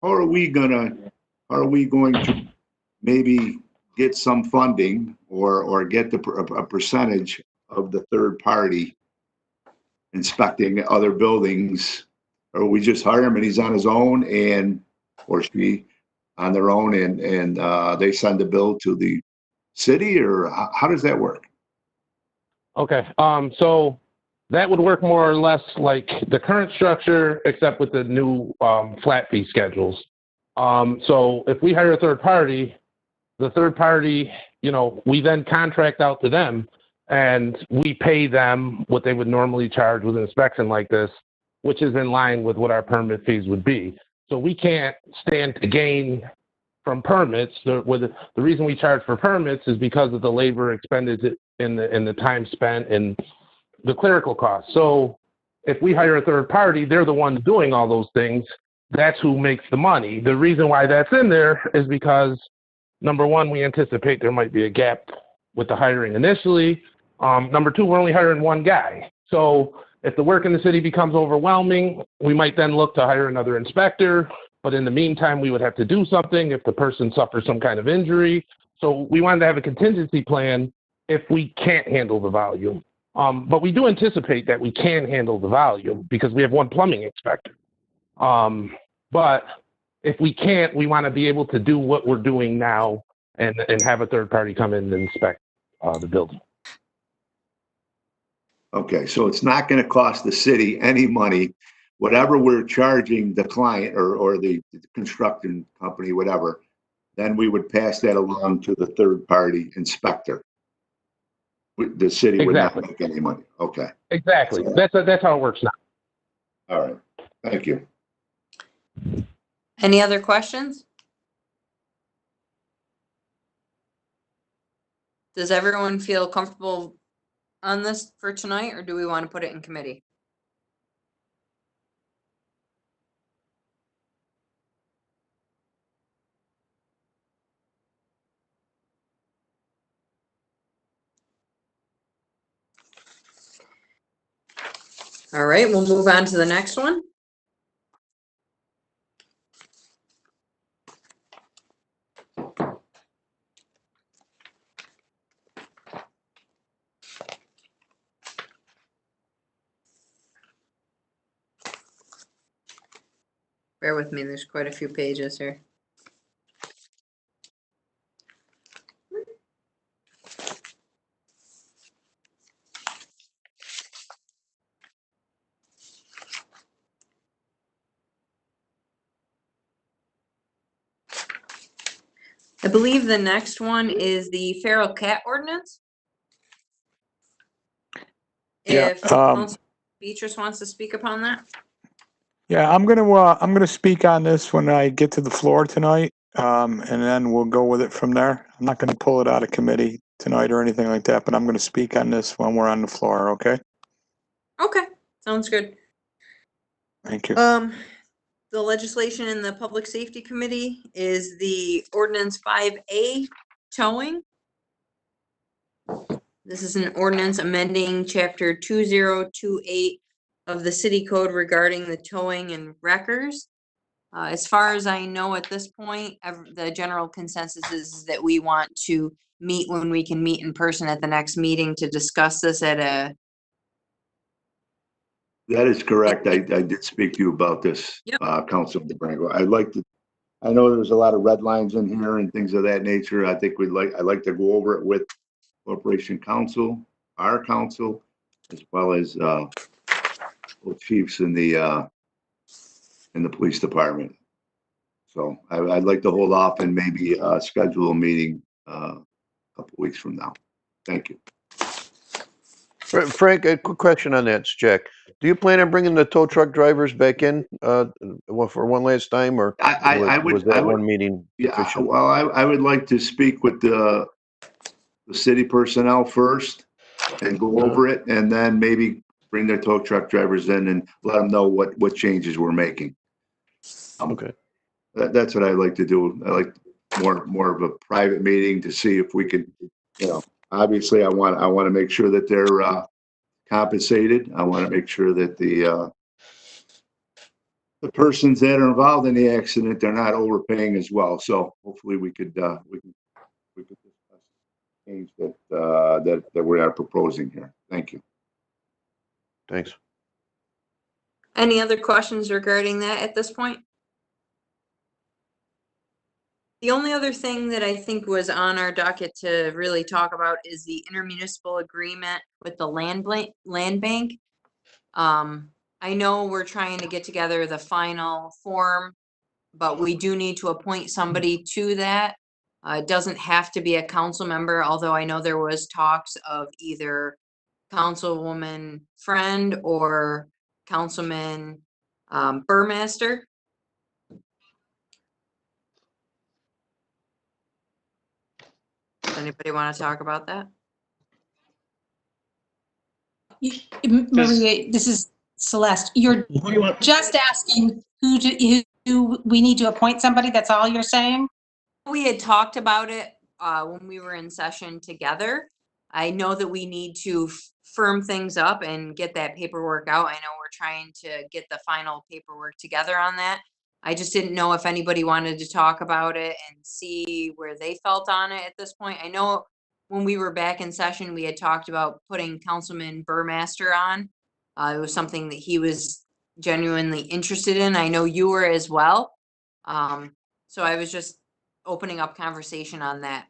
are we going to maybe get some funding or get a percentage of the third party inspecting other buildings? Or we just hire him and he's on his own or she on their own and they send the bill to the city, or how does that work? Okay. So that would work more or less like the current structure, except with the new flat fee schedules. So if we hire a third party, the third party, we then contract out to them and we pay them what they would normally charge with an inspection like this, which is in line with what our permit fees would be. So we can't stand to gain from permits. The reason we charge for permits is because of the labor expended in the time spent and the clerical costs. So if we hire a third party, they're the ones doing all those things. That's who makes the money. The reason why that's in there is because, number one, we anticipate there might be a gap with the hiring initially. Number two, we're only hiring one guy. So if the work in the city becomes overwhelming, we might then look to hire another inspector. But in the meantime, we would have to do something if the person suffers some kind of injury. So we wanted to have a contingency plan if we can't handle the volume. But we do anticipate that we can handle the volume because we have one plumbing inspector. But if we can't, we want to be able to do what we're doing now and have a third party come in and inspect the building. Okay, so it's not going to cost the city any money. Whatever we're charging the client or the construction company, whatever, then we would pass that along to the third party inspector. The city would not make any money. Okay. Exactly. That's how it works now. All right. Thank you. Any other questions? Does everyone feel comfortable on this for tonight, or do we want to put it in committee? All right, we'll move on to the next one. Bear with me, there's quite a few pages here. I believe the next one is the feral cat ordinance. Yeah, If Council Beatrice wants to speak upon that. Yeah, I'm gonna speak on this when I get to the floor tonight, and then we'll go with it from there. I'm not gonna pull it out of committee tonight or anything like that, but I'm gonna speak on this when we're on the floor, okay? Okay, sounds good. Thank you. The legislation in the Public Safety Committee is the ordinance 5A, towing. This is an ordinance amending chapter 2028 of the city code regarding the towing and wreckers. As far as I know at this point, the general consensus is that we want to meet when we can meet in person at the next meeting to discuss this at a. That is correct. I did speak to you about this, Yep. Councilman DeBrango. I know there's a lot of red lines in here and things of that nature. I'd like to go over it with Corporation Council, our council, as well as both chiefs in the police department. So I'd like to hold off and maybe schedule a meeting a couple weeks from now. Thank you. Frank, a quick question on that, Jack. Do you plan on bringing the tow truck drivers back in for one last time, or was that one meeting sufficient? Well, I would like to speak with the city personnel first and go over it, and then maybe bring their tow truck drivers in and let them know what changes we're making. Okay. That's what I like to do. I like more of a private meeting to see if we could, obviously I want to make sure that they're compensated. I want to make sure that the persons that are involved in the accident, they're not overpaying as well. So hopefully we could discuss change that we are proposing here. Thank you. Thanks. Any other questions regarding that at this point? The only other thing that I think was on our docket to really talk about is the intermunicipal agreement with the land bank. I know we're trying to get together the final form, but we do need to appoint somebody to that. It doesn't have to be a council member, although I know there was talks of either Councilwoman Friend or Councilman Burmaster. Does anybody want to talk about that? Maria, this is Celeste. You're just asking who we need to appoint somebody. That's all you're saying? We had talked about it when we were in session together. I know that we need to firm things up and get that paperwork out. I know we're trying to get the final paperwork together on that. I just didn't know if anybody wanted to talk about it and see where they felt on it at this point. I know when we were back in session, we had talked about putting Councilman Burmaster on. It was something that he was genuinely interested in. I know you were as well. So I was just opening up conversation on that.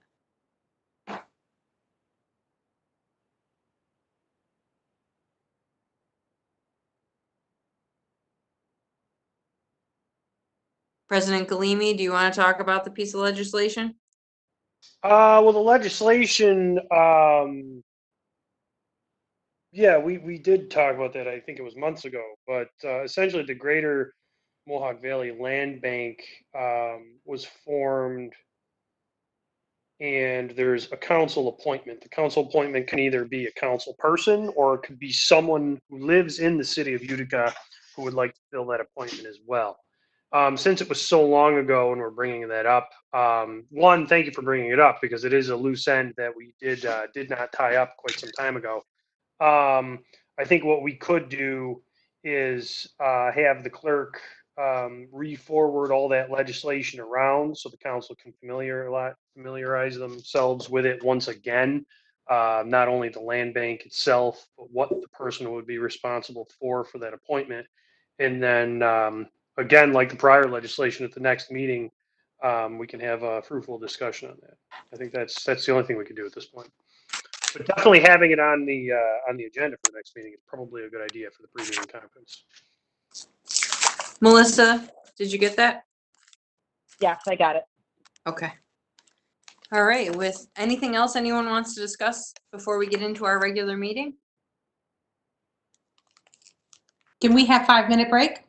President Galimi, do you want to talk about the piece of legislation? Well, the legislation, yeah, we did talk about that. I think it was months ago, but essentially the Greater Mohawk Valley Land Bank was formed, and there's a council appointment. The council appointment can either be a council person or it could be someone who lives in the city of Utica who would like to fill that appointment as well. Since it was so long ago and we're bringing that up, one, thank you for bringing it up because it is a loose end that we did not tie up quite some time ago. I think what we could do is have the clerk re-forward all that legislation around so the council can familiarize themselves with it once again. Not only the land bank itself, but what the person would be responsible for that appointment. And then again, like the prior legislation at the next meeting, we can have a fruitful discussion on that. I think that's the only thing we can do at this point. But definitely having it on the agenda for the next meeting is probably a good idea for the pre-meeting conference. Melissa, did you get that? Yes, I got it. Okay. All right, with anything else anyone wants to discuss before we get into our regular meeting? Can we have 5-minute break?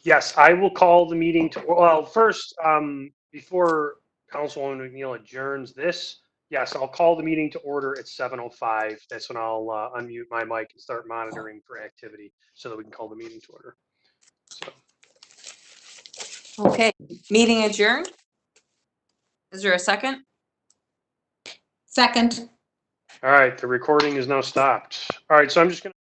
Yes, I will call the meeting to, well, first, before Councilwoman McNeil adjourns this, yes, I'll call the meeting to order at 7:05. That's when I'll unmute my mic and start monitoring for activity so that we can call the meeting to order. So, Okay, meeting adjourned. Is there a second? Second. all right, the recording is now stopped. All right, so I'm just going to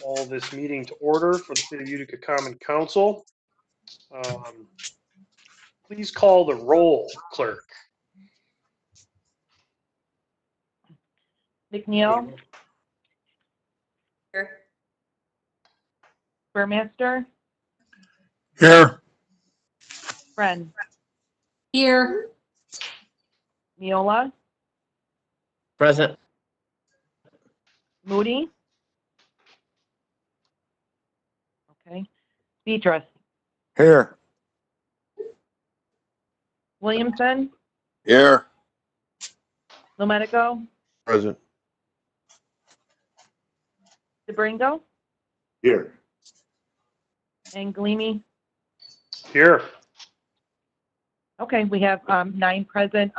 call this meeting to order for the City of Utica Common Council. Please call the roll, clerk. McNeil, Here. Burmaster, Here. Friend, Here. Miola, Present. Moody. Okay. Beatrice, Here. Williamson, Here. Lomedico, Present. DeBringo, Here. and Galimi. Here. Okay, we have 9 present.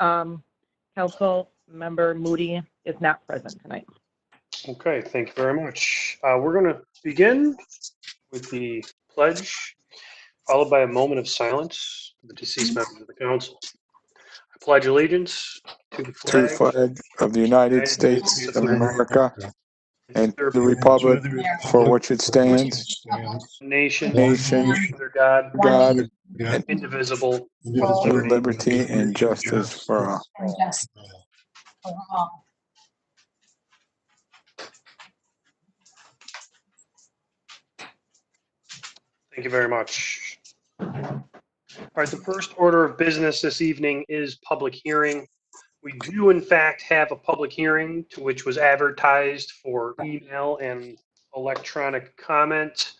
Council member Moody is not present tonight. Okay, thank you very much. We're going to begin with the pledge, followed by a moment of silence for the deceased members of the council. I pledge allegiance to the To the flag flag of the United States of America and to the republic for which it stands, nation, nation, under God, God, and indivisible, with with liberty. liberty and justice for all. Thank you very much. All right, the first order of business this evening is public hearing. We do in fact have a public hearing to which was advertised for email and electronic comment.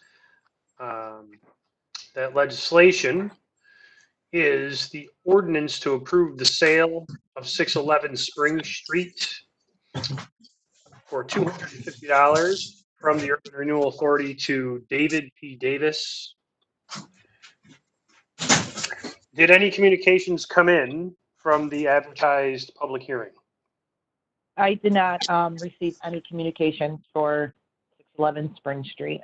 That legislation is the ordinance to approve the sale of 611 Spring Street for $250 from the Urban Renewal Authority to David P. Davis. Did any communications come in from the advertised public hearing? I did not receive any communication for 611 Spring Street.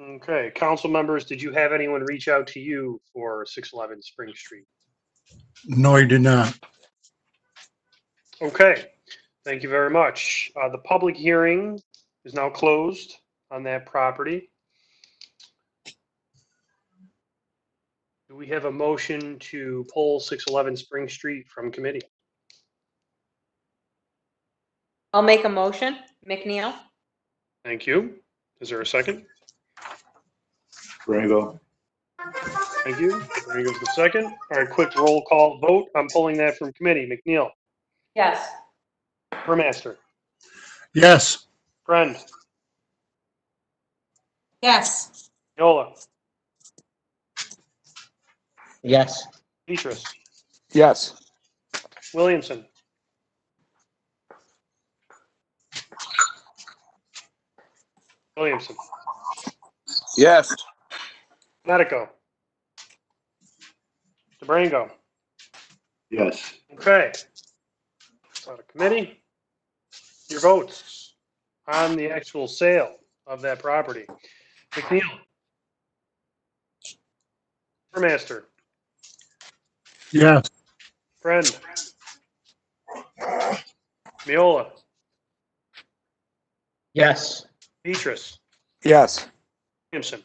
Okay, council members, did you have anyone reach out to you for 611 Spring Street? No, he did not. Okay, thank you very much. The public hearing is now closed on that property. Do we have a motion to pull 611 Spring Street from committee? I'll make a motion. McNeil? Thank you. Is there a second? Brango. Thank you. There goes the second. All right, quick roll call vote. I'm pulling that from committee. McNeil, Yes. Burmaster, Yes. Friend, Yes. Yola, Yes. Beatrice, Yes. Williamson, Williamson, Yes. Medico, DeBrango. Yes. Okay. It's out of committee. Your votes on the actual sale of that property. McNeil, Burmaster, Yes. Friend, Miola, Yes. Beatrice, Yes. Williamson,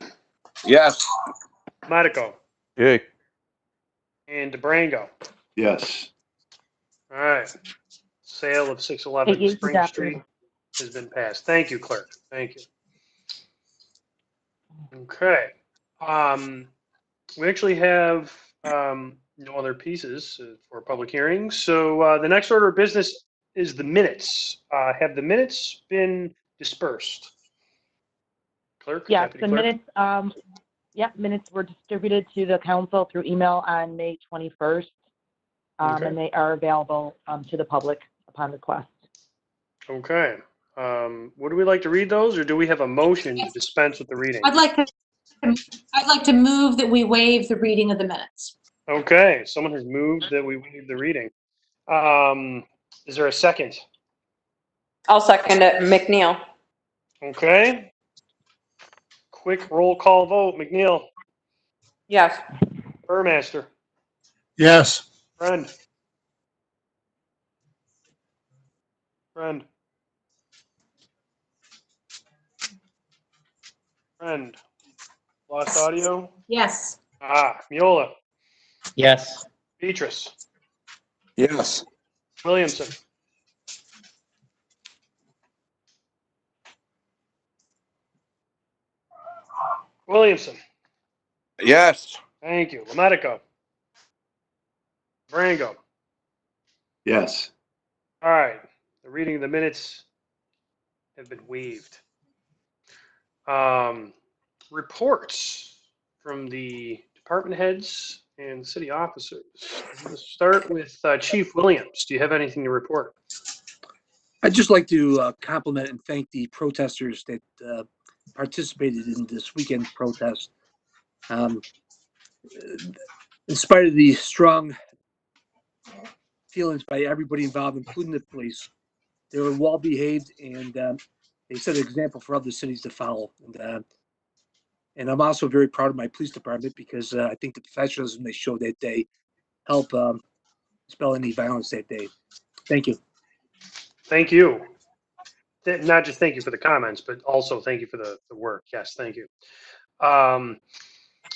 Yes. Medico, Yay. and DeBrango. Yes. All right. Sale of 611 It is Spring adopted. Street has been passed. Thank you, clerk. Thank you. Okay. We actually have no other pieces for public hearings. So the next order of business is the minutes. Have the minutes been dispersed? Clerk? Yes, Deputy the clerk? minutes, minutes were distributed to the council through email on May 21st. Okay. And they are available to the public upon request. Okay. Would we like to read those, or do we have a motion to dispense with the reading? I'd like to move that we waive the reading of the minutes. Okay, someone has moved that we waive the reading. Is there a second? I'll second it. McNeil? Okay. Quick roll call vote. McNeil, Yes. Burmaster, Yes. Friend. Friend. Friend. Lost audio? Yes. Miola. Yes. Beatrice. Yes. Williamson. Williamson. Yes. Thank you. Lemetico. Brango. Yes. All right. The reading of the minutes have been waived. Reports from the department heads and city officers. I'm going to start with Chief Williams. Do you have anything to report? I'd just like to compliment and thank the protesters that participated in this weekend protest. In spite of the strong feelings by everybody involved, including the police, they were well behaved and they set an example for other cities to follow. And I'm also very proud of my police department because I think the professionalism they showed that day helped spell any violence that day. Thank you. Thank you. Not just thank you for the comments, but also thank you for the work. Yes, thank you.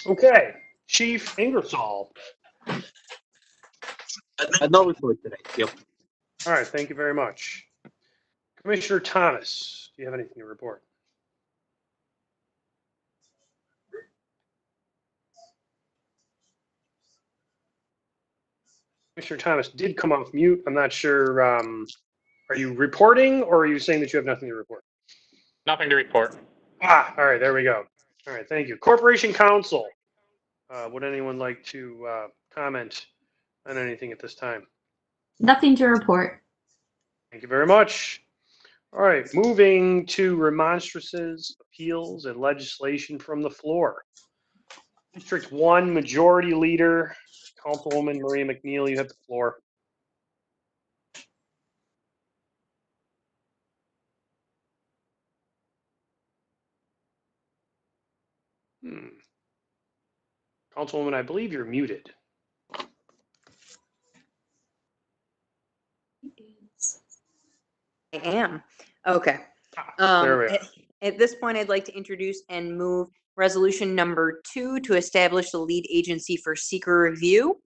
Okay, Chief Ingersoll. No report today. Yep. All right, thank you very much. Commissioner Thomas, do you have anything to report? Commissioner Thomas did come off mute. I'm not sure. Are you reporting or are you saying that you have nothing to report? Nothing to report. All right, there we go. All right, thank you. Corporation Counsel. Would anyone like to comment on anything at this time? Nothing to report. Thank you very much. All right, moving to remonstrances, appeals, and legislation from the floor. District 1 Majority Leader, Councilwoman Maria McNeil, you have the floor. Councilwoman, I believe you're muted. I am. Okay. There we are. At this point, I'd like to introduce and move resolution number 2 to establish the lead agency for seeker review.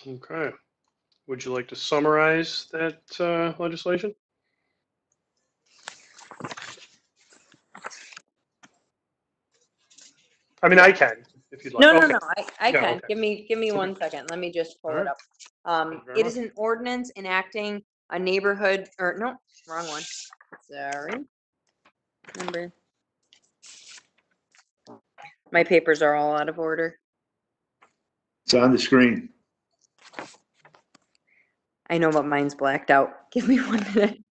Okay. Would you like to summarize that legislation? I mean, I can, if you'd like. No, Okay. I Yeah, can. okay. Give me 1 second. Let me just pull All it right. up. Thank you very It is much. an ordinance enacting a neighborhood, or no, wrong one. Sorry. Number. My papers are all out of order. It's on the screen. I know, but mine's blacked out. Give me 1 minute.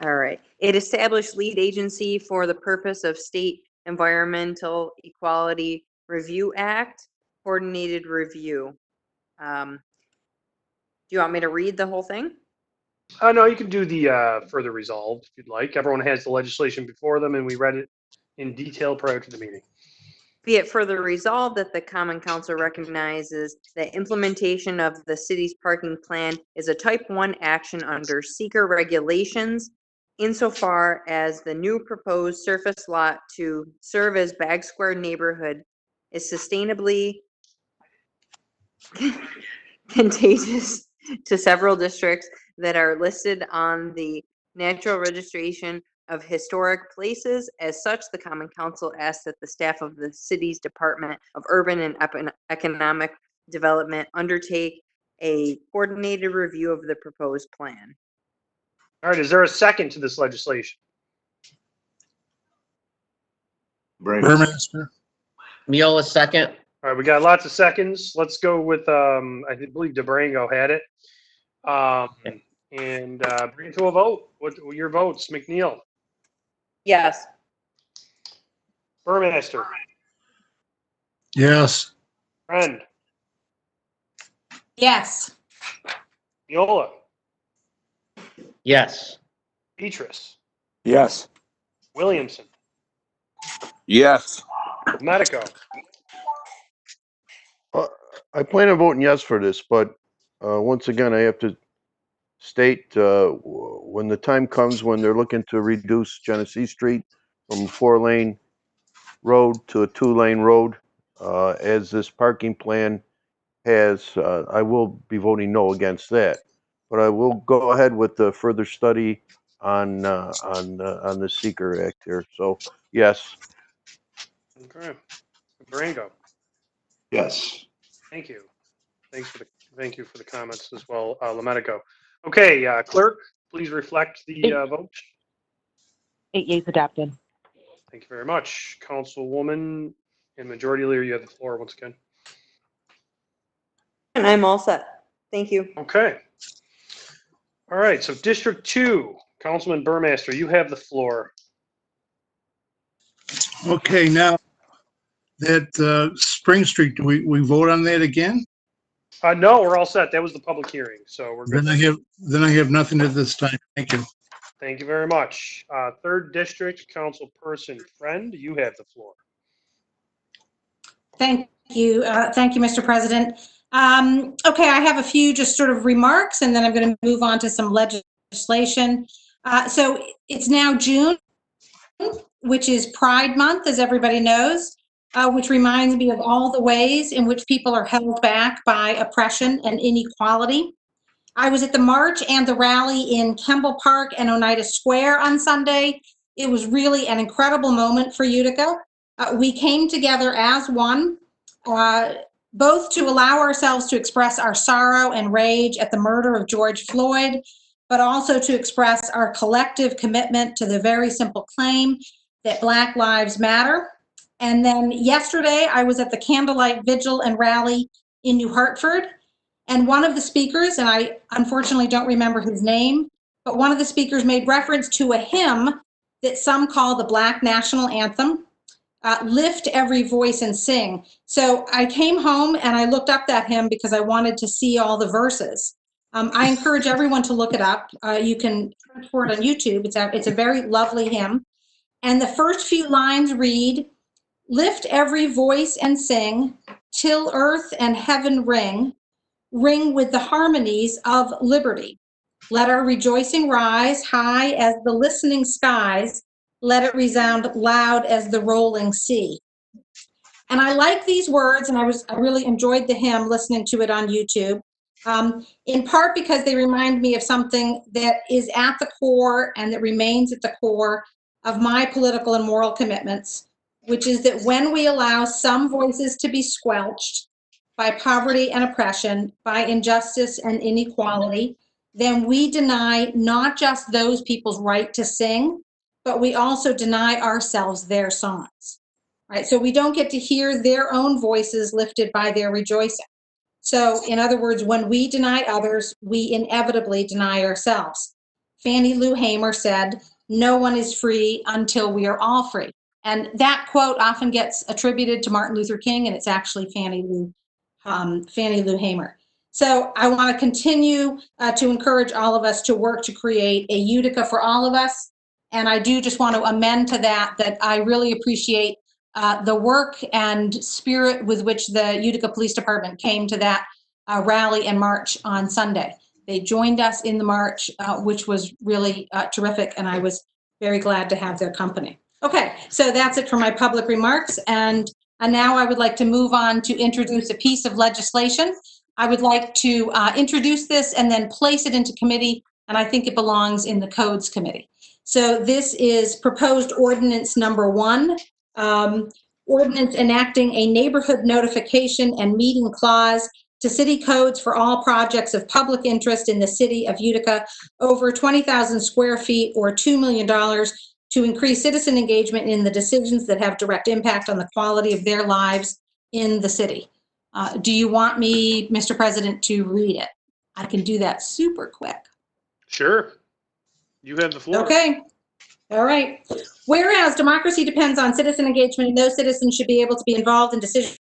All right. It established lead agency for the purpose of State Environmental Equality Review Act, coordinated review. Do you want me to read the whole thing? No, you can do the further resolved if you'd like. Everyone has the legislation before them, and we read it in detail prior to the meeting. Be it further resolved that the Common Council recognizes that implementation of the city's parking plan is a type 1 action under seeker regulations insofar as the new proposed surface lot to serve as Bag Square neighborhood is sustainably contagious to several districts that are listed on the Natural Registration of Historic Places. As such, the Common Council asks that the staff of the city's Department of Urban and Economic Development undertake a coordinated review of the proposed plan. All right, is there a second to this legislation? Burmaster. Miola second. All right, we got lots of seconds. Let's go with, I believe DeBrango had it. And bring it to a vote. What were your votes, McNeil? Yes. Burmaster? Yes. Friend? Yes. Miola? Yes. Beatrice? Yes. Williamson? Yes. Medico? I plan on voting yes for this, but once again, I have to state, when the time comes when they're looking to reduce Genesee Street from a 4-lane road to a 2-lane road, as this parking plan has, I will be voting no against that. But I will go ahead with the further study on the Seeker Act here. So, yes. Okay. Durango. Yes. Thank you. Thank you for the comments as well, Lemetico. Okay, clerk, please reflect the vote. 8 yeas adopted. Thank you very much. Councilwoman and Majority Leader, you have the floor once again. And I'm all set. Thank you. Okay. All right, so District 2, Councilman Burmaster, you have the floor. Okay, now that Spring Street, do we vote on that again? No, we're all set. That was the public hearing, so we're good. Then I have nothing at this time. Thank you. Thank you very much. 3rd District, Councilperson Friend, you have the floor. Thank you. Thank you, Mr. President. Okay, I have a few just sort of remarks, and then I'm going to move on to some legislation. So it's now June, which is Pride Month, as everybody knows, which reminds me of all the ways in which people are held back by oppression and inequality. I was at the march and the rally in Kemble Park and Oneida Square on Sunday. It was really an incredible moment for Utica. We came together as one, both to allow ourselves to express our sorrow and rage at the murder of George Floyd, but also to express our collective commitment to the very simple claim that Black Lives Matter. And then yesterday, I was at the candlelight vigil and rally in New Hartford. And one of the speakers, and I unfortunately don't remember his name, but one of the speakers made reference to a hymn that some call the Black National Anthem, Lift Every Voice and Sing. So I came home and I looked up that hymn because I wanted to see all the verses. I encourage everyone to look it up. You can search for it on YouTube. It's a very lovely hymn. And the first few lines read, lift every voice and sing, till earth and heaven ring with the harmonies of liberty. Let our rejoicing rise high as the listening skies. Let it resound loud as the rolling sea. And I like these words, and I really enjoyed the hymn listening to it on YouTube, in part because they remind me of something that is at the core and that remains at the core of my political and moral commitments, which is that when we allow some voices to be squelched by poverty and oppression, by injustice and inequality, then we deny not just those people's right to sing, but we also deny ourselves their songs, right? So we don't get to hear their own voices lifted by their rejoicing. So in other words, when we deny others, we inevitably deny ourselves. Fannie Lou Hamer said, no one is free until we are all free. And that quote often gets attributed to Martin Luther King, and it's actually Fannie Lou Hamer. So I want to continue to encourage all of us to work to create a Utica for all of us. And I do just want to amend to that I really appreciate the work and spirit with which the Utica Police Department came to that rally and march on Sunday. They joined us in the march, which was really terrific, and I was very glad to have their company. Okay, so that's it for my public remarks, and now I would like to move on to introduce a piece of legislation. I would like to introduce this and then place it into committee, and I think it belongs in the Codes Committee. So this is proposed ordinance number 1, ordinance enacting a neighborhood notification and meeting clause to city codes for all projects of public interest in the city of Utica over 20,000 square feet or $2 million to increase citizen engagement in the decisions that have direct impact on the quality of their lives in the city. Do you want me, Mr. President, to read it? I can do that super quick. Sure. You have the floor. Okay. All right. Whereas democracy depends on citizen engagement, and those citizens should be able to be involved in decisions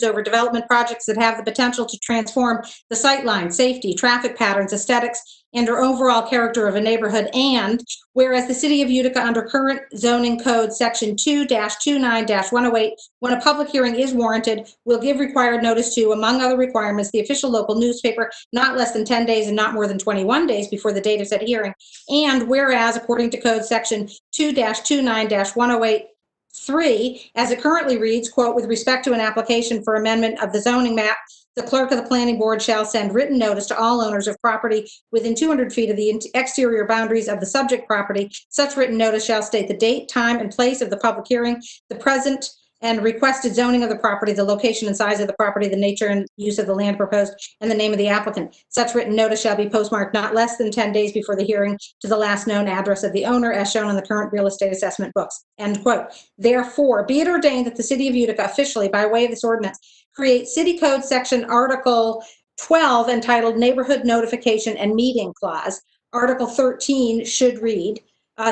over development projects that have the potential to transform the sightline, safety, traffic patterns, aesthetics, and or overall character of a neighborhood. And whereas the city of Utica under current zoning code section 2-29-108, when a public hearing is warranted, will give required notice to, among other requirements, the official local newspaper not less than 10 days and not more than 21 days before the date of said hearing. And whereas according to code section 2-29-108, 3, as it currently reads, quote, with respect to an application for amendment of the zoning map, the clerk of the planning board shall send written notice to all owners of property within 200 feet of the exterior boundaries of the subject property. Such written notice shall state the date, time, and place of the public hearing, the present and requested zoning of the property, the location and size of the property, the nature and use of the land proposed, and the name of the applicant. Such written notice shall be postmarked not less than 10 days before the hearing to the last known address of the owner as shown on the current real estate assessment books. End quote. Therefore, be it ordained that the city of Utica officially, by way of this ordinance, create City Code Section Article 12 entitled Neighborhood Notification and Meeting Clause. Article 13 should read,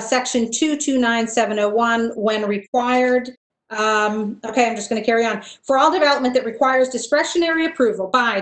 Section 229701, when required. Okay, I'm just going to carry on. For all development that requires discretionary approval by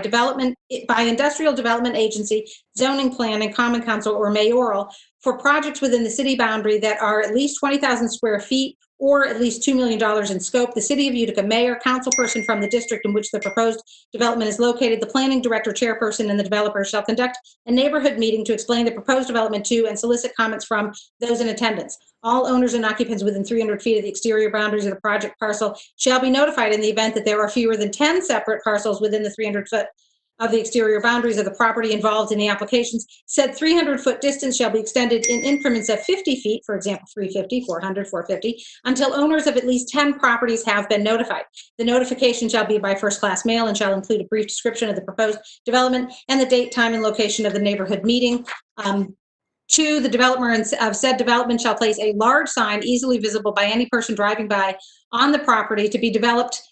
industrial development agency, zoning planning, common council, or mayoral for projects within the city boundary that are at least 20,000 square feet or at least $2 million in scope, the city of Utica mayor, councilperson from the district in which the proposed development is located, the planning director, chairperson, and the developer shall conduct a neighborhood meeting to explain the proposed development to and solicit comments from those in attendance. All owners and occupants within 300 feet of the exterior boundaries of the project parcel shall be notified in the event that there are fewer than 10 separate parcels within the 300 foot of the exterior boundaries of the property involved in the applications. Said 300-foot distance shall be extended in increments of 50 feet, for example, 350, 400, 450, until owners of at least 10 properties have been notified. The notification shall be by first-class mail and shall include a brief description of the proposed development and the date, time, and location of the neighborhood meeting. 2, the developer of said development shall place a large sign easily visible by any person driving by on the property to be developed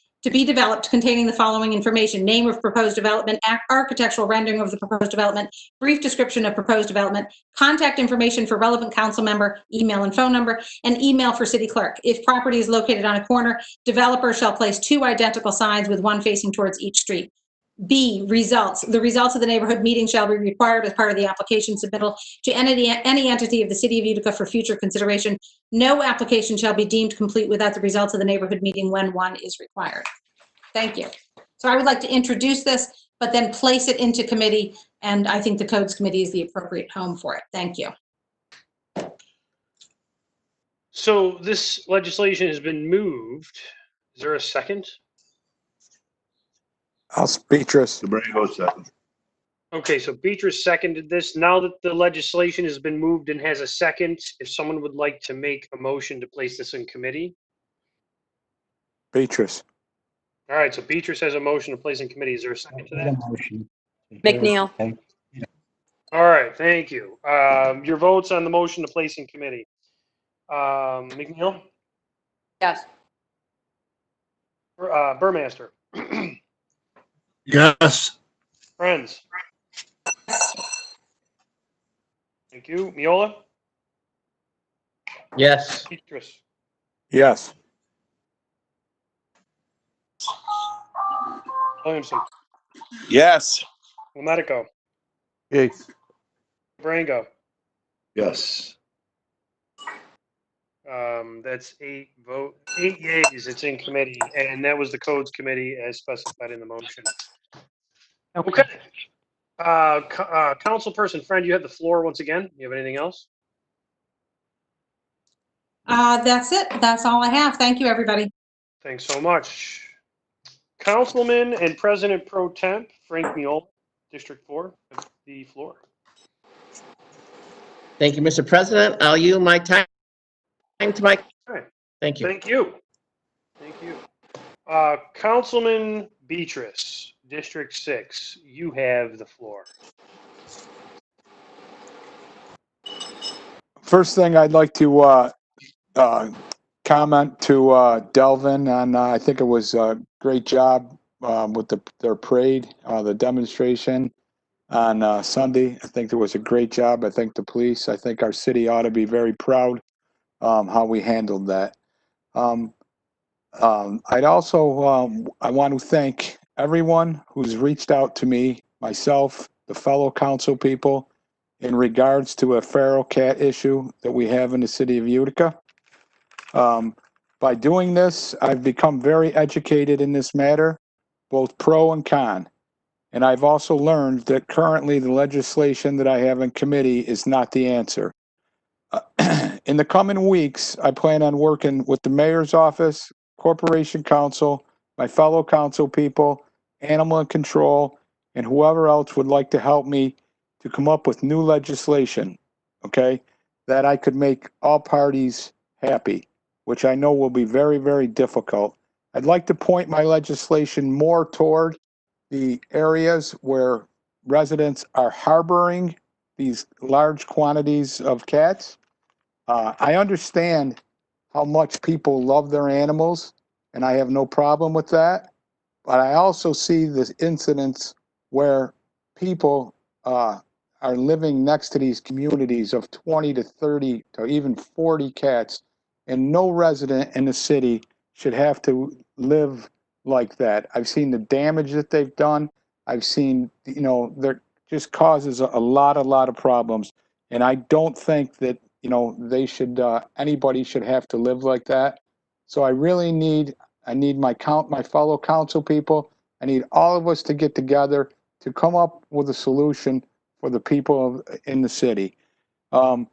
containing the following information: name of proposed development, architectural rendering of the proposed development, brief description of proposed development, contact information for relevant council member, email and phone number, and email for city clerk. If property is located on a corner, developer shall place 2 identical signs with one facing towards each street. B, results. The results of the neighborhood meeting shall be required as part of the application submittal to any entity of the city of Utica for future consideration. No application shall be deemed complete without the results of the neighborhood meeting when one is required. Thank you. So I would like to introduce this, but then place it into committee, and I think the codes committee is the appropriate home for it. Thank you. So this legislation has been moved. Is there a second? I'll Beatrice. Brango second. Okay, so Beatrice seconded this. Now that the legislation has been moved and has a second, if someone would like to make a motion to place this in committee. Beatrice. All right, so Beatrice has a motion to place in committee. Is there a second to that? McNeil. All right, thank you. Your votes on the motion to place in committee. McNeil? Yes. Burmaster? Yes. Friends? Thank you. Miola? Yes. Beatrice? Yes. Williamson? Yes. Lomatico? Yes. Brango? Yes. That's 8 yeas. It's in committee, and that was the codes committee as specified in the motion. Okay. Councilperson Friend, you have the floor once again. You have anything else? That's it. That's all I have. Thank you, everybody. Thanks so much. Councilman and President Pro Temp Frank Miola, District 4, have the floor. Thank you, Mr. President. I'll yield my time to my. All right. Thank you. Thank you. Thank you. Councilman Beatrice, District 6, you have the floor. First thing I'd like to comment to Delvin on, I think it was a great job with their parade, the demonstration on Sunday. I think it was a great job. I think the police, I think our city ought to be very proud how we handled that. I'd also, I want to thank everyone who's reached out to me, myself, the fellow council people, in regards to a feral cat issue that we have in the city of Utica. By doing this, I've become very educated in this matter, both pro and con. And I've also learned that currently the legislation that I have in committee is not the answer. In the coming weeks, I plan on working with the mayor's office, corporation council, my fellow council people, animal control, and whoever else would like to help me to come up with new legislation, okay, that I could make all parties happy, which I know will be very, very difficult. I'd like to point my legislation more toward the areas where residents are harboring these large quantities of cats. I understand how much people love their animals, and I have no problem with that. But I also see this incidents where people are living next to these communities of 20 to 30 to even 40 cats, and no resident in the city should have to live like that. I've seen the damage that they've done. I've seen, you know, there just causes a lot of problems. And I don't think that, you know, they should, anybody should have to live like that. So I really need, I need my fellow council people. I need all of us to get together to come up with a solution for the people in the city. The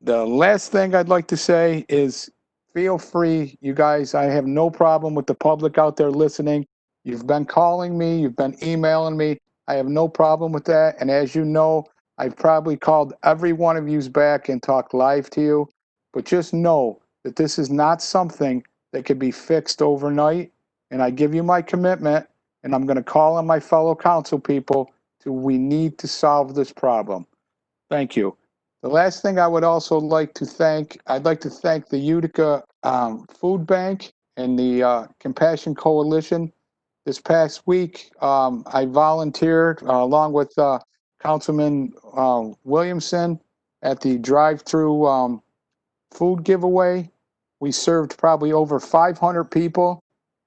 last thing I'd like to say is feel free, you guys. I have no problem with the public out there listening. You've been calling me, you've been emailing me. I have no problem with that. And as you know, I've probably called every one of yous back and talked live to you. But just know that this is not something that can be fixed overnight. And I give you my commitment, and I'm going to call on my fellow council people to, we need to solve this problem. Thank you. The last thing I would also like to thank, I'd like to thank the Utica Food Bank and the Compassion Coalition. This past week, I volunteered along with Councilman Williamson at the drive-through food giveaway. We served probably over 500 people.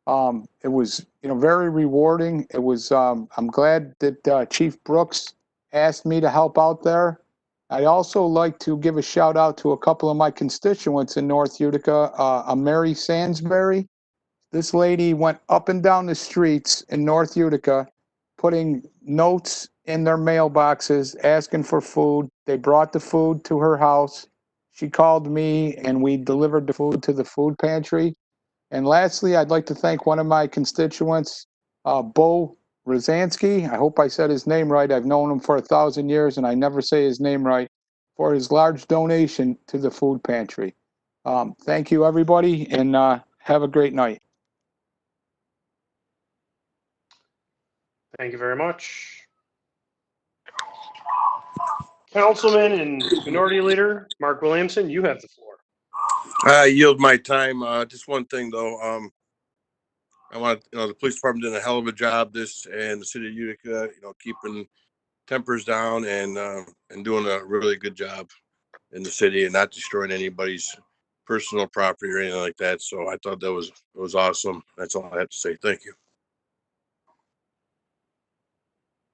It was, you know, very rewarding. It was, I'm glad that Chief Brooks asked me to help out there. I'd also like to give a shout out to a couple of my constituents in North Utica, Mary Sansbury. This lady went up and down the streets in North Utica, putting notes in their mailboxes, asking for food. They brought the food to her house. She called me and we delivered the food to the food pantry. And lastly, I'd like to thank one of my constituents, Bo Rosansky. I hope I said his name right. I've known him for 1,000 years and I never say his name right, for his large donation to the food pantry. Thank you, everybody, and have a great night. Thank you very much. Councilman and Minority Leader Mark Williamson, you have the floor. I yield my time. Just one thing though. I want, you know, the police department did a hell of a job this, and the city of Utica, you know, keeping tempers down and doing a really good job in the city and not destroying anybody's personal property or anything like that. So I thought that was awesome. That's all I have to say. Thank you.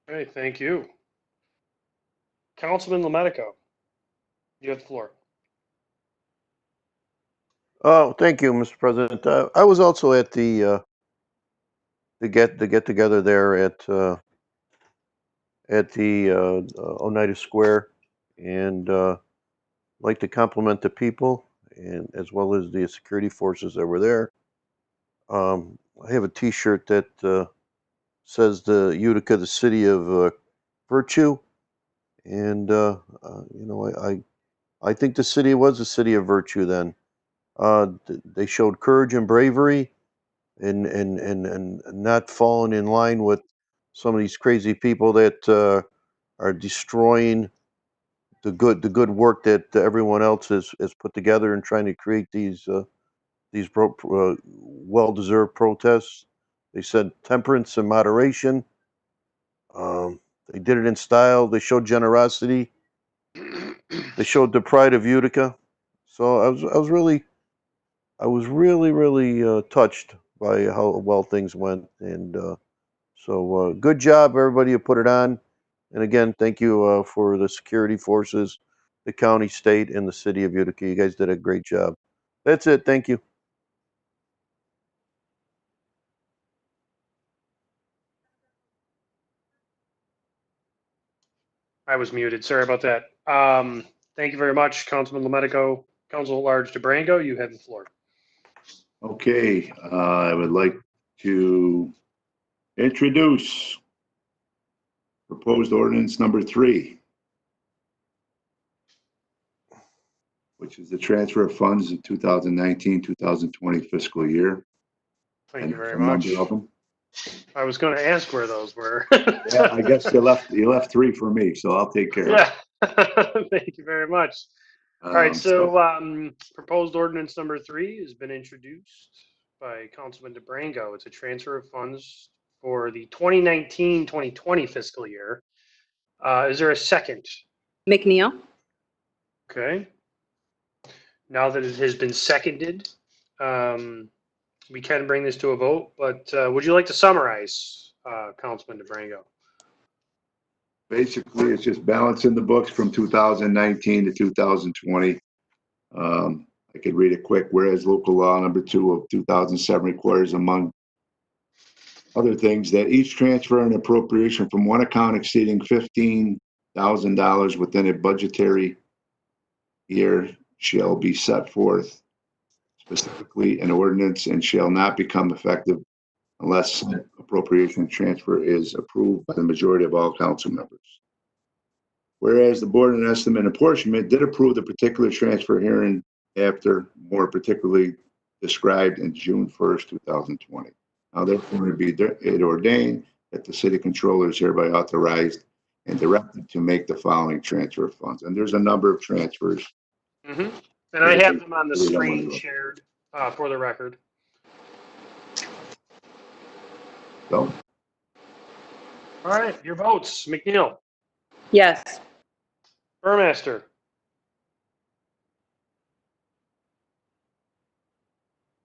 All right, thank you. Councilman Lomedico, you have the floor. Oh, thank you, Mr. President. I was also at the get together there at the Oneida Square, and like to compliment the people and as well as the security forces that were there. I have a T-shirt that says the Utica, the city of virtue, and you know, I think the city was a city of virtue then. They showed courage and bravery, and not falling in line with some of these crazy people that are destroying the good work that everyone else has put together and trying to create these well-deserved protests. They said temperance and moderation. They did it in style. They showed generosity. They showed the pride of Utica. So I was really touched by how well things went, and so good job everybody who put it on. And again, thank you for the security forces, the county, state, and the city of Utica. You guys did a great job. That's it. Thank you. I was muted. Sorry about that. Thank you very much, Councilman Lometico. Council at Large DeBrango, you have the floor. Okay, I would like to introduce proposed ordinance number 3, which is the transfer of funds in 2019-2020 fiscal year. Thank And you very a much. number of them. I was going to ask where those were. Yeah, I guess you left 3 for me, so I'll take care of it. Yeah. Thank you very much. All right, so proposed ordinance number 3 has been introduced by Councilman DeBrango. It's a transfer of funds for the 2019-2020 fiscal year. Is there a second? McNeil? Okay. Now that it has been seconded, we can bring this to a vote, but would you like to summarize, Councilman DeBrango? Basically, it's just balancing the books from 2019 to 2020. I could read it quick. Whereas local law number 2 of 2007 requires, among other things, that each transfer and appropriation from one account exceeding $15,000 within a budgetary year shall be set forth specifically in ordinance and shall not become effective unless appropriation transfer is approved by the majority of all council members. Whereas the Board of Estimate and Apportionment did approve the particular transfer herein after, more particularly described in June 1st, 2020. Now therefore it ordained that the city controller is hereby authorized and directed to make the following transfer of funds. And there's a number of transfers. Mm-hmm. And I have them on the screen shared for the record. So. All right, your votes. McNeil. Yes. Burmaster.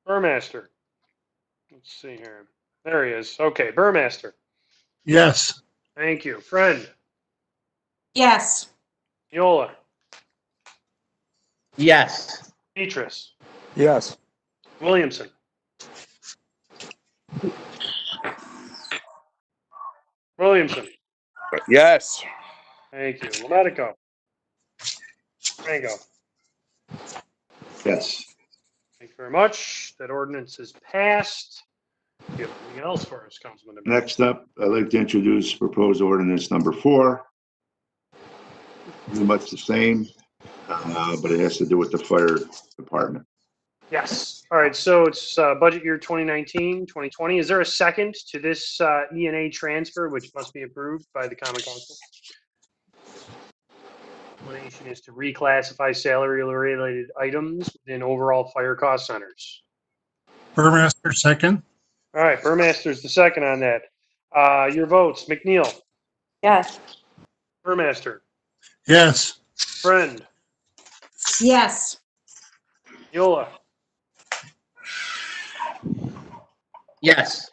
Burmaster. Let's see here. There he is. Okay, Burmaster. Yes. Thank you. Friend. Yes. Miola. Yes. Petrus. Yes. Williamson. Williamson. Yes. Thank you. Lometico. Rango. Yes. Thank you very much. That ordinance is passed. Do you have anything else for us, Councilman? Next up, I'd like to introduce proposed ordinance number 4. Pretty much the same, but it has to do with the fire department. Yes. All right. So it's budget year 2019, 2020. Is there a second to this E&A transfer, which must be approved by the Common Council? Explanation is to reclassify salary-related items within overall fire cost centers. Burmaster, second. All right. Burmaster's the second on that. Your votes. McNeil. Yes. Burmaster. Yes. Friend. Yes. Yola. Yes.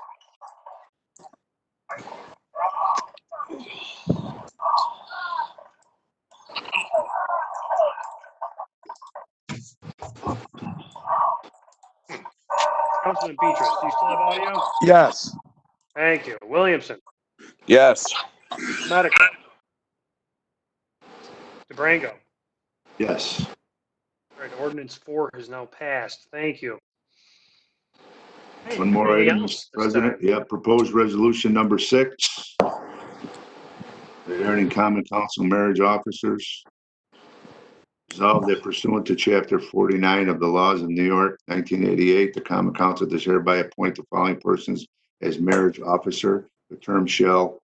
Councilman Petrus, do you still have audio? Yes. Thank you. Williamson. Yes. Medical. DeBrango. Yes. All right, ordinance 4 has now passed. Thank you. Hey, One more anything item, else Mr. President. Yeah, proposed resolution number 6. Regarding common council marriage officers. Resolved that pursuant to Chapter 49 of the laws of New York, 1988, the common council does hereby appoint the following persons as marriage officer. The term shall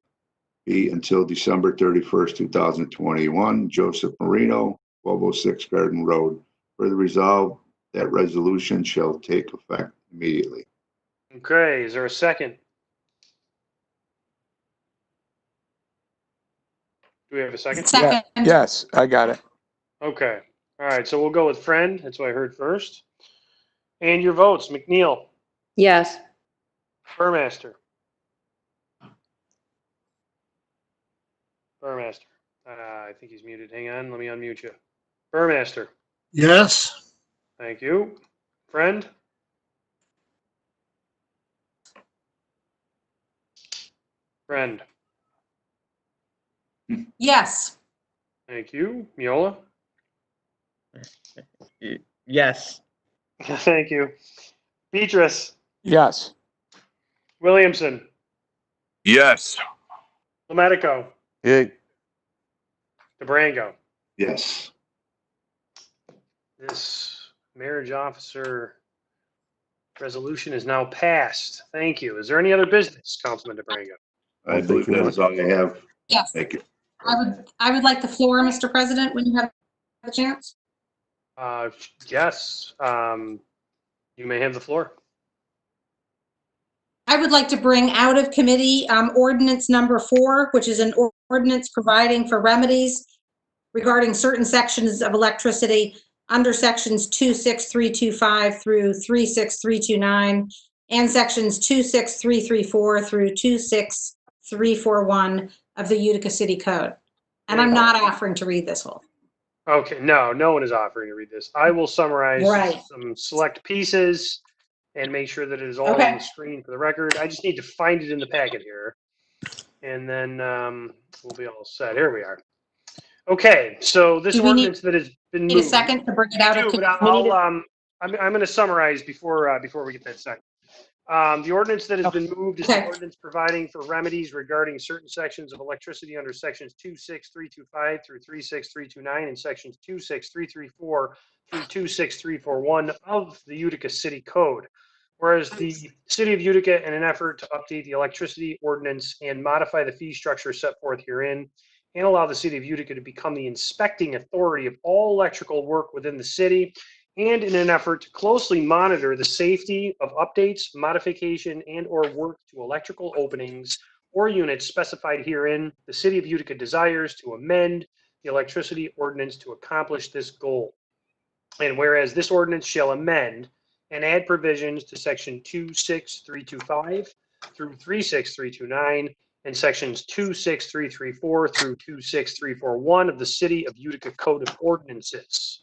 be until December 31st, 2021. Joseph Marino, 1206 Garden Road. Further resolved, that resolution shall take effect immediately. Okay, is there a second? Do we have a second? Second. Yeah. Yes, I got it. Okay. All right, so we'll go with friend. That's what I heard first. And your votes. McNeil. Yes. Burmaster. Burmaster. I think he's muted. Hang on, let me unmute you. Burmaster. Yes. Thank you. Friend? Friend. Yes. Thank you. Miola? Yes. Thank you. Beatrice? Yes. Williamson? Yes. Lomatico? Yay. DeBrango? Yes. This marriage officer resolution is now passed. Thank you. Is there any other business, Councilman DeBrango? I believe that is all I have. Yes. Thank you. I would like the floor, Mr. President, when you have the chance. Yes. You may have the floor. I would like to bring out of committee ordinance number 4, which is an ordinance providing for remedies regarding certain sections of electricity under sections 26325 through 36329 and sections 26334 through 26341 of the Utica City Code. And I'm not offering to read this whole. Okay, no one is offering to read this. I will summarize Right. some select pieces and make sure that it is all on the screen for the record. I just need to find it in the packet here. And then we'll be all set. Here we are. Okay, so this ordinance that has been moved. Need a second to bring it out of But committee? I'm going to summarize before we get that second. The ordinance that has been moved is the ordinance providing for remedies regarding certain sections of electricity under sections 26325 through 36329 and sections 26334 through 26341 of the Utica City Code. Whereas the City of Utica, in an effort to update the electricity ordinance and modify the fee structure set forth herein, and allow the City of Utica to become the inspecting authority of all electrical work within the city, and in an effort to closely monitor the safety of updates, modification, and/or work to electrical openings or units specified herein, the City of Utica desires to amend the electricity ordinance to accomplish this goal. And whereas this ordinance shall amend and add provisions to section 26325 through 36329 and sections 26334 through 26341 of the City of Utica Code of Ordinances.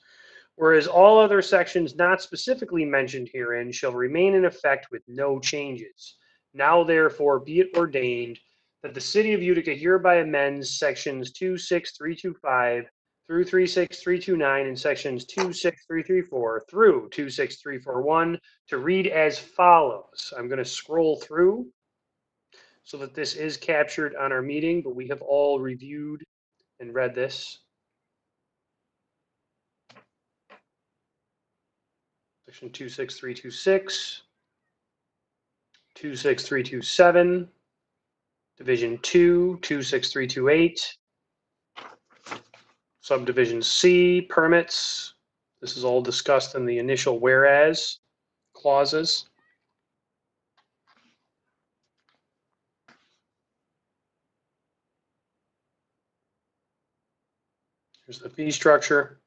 Whereas all other sections not specifically mentioned herein shall remain in effect with no changes. Now therefore be it ordained that the City of Utica hereby amends sections 26325 through 36329 and sections 26334 through 26341 to read as follows. I'm going to scroll through so that this is captured on our meeting, but we have all reviewed and read this. Section 26326, 26327, Division 2, 26328, Subdivision C, permits. This is all discussed in the initial whereas clauses. Here's the fee structure.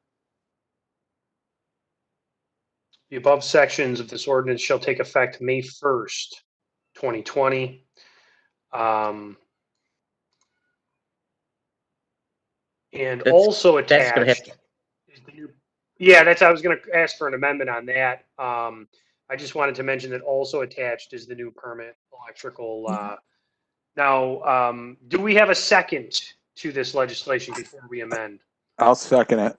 The above sections of this ordinance shall take effect May 1st, 2020. And also attached. Yeah, I was going to ask for an amendment on that. I just wanted to mention that also attached is the new permit electrical. Now, do we have a second to this legislation before we amend? I'll second it.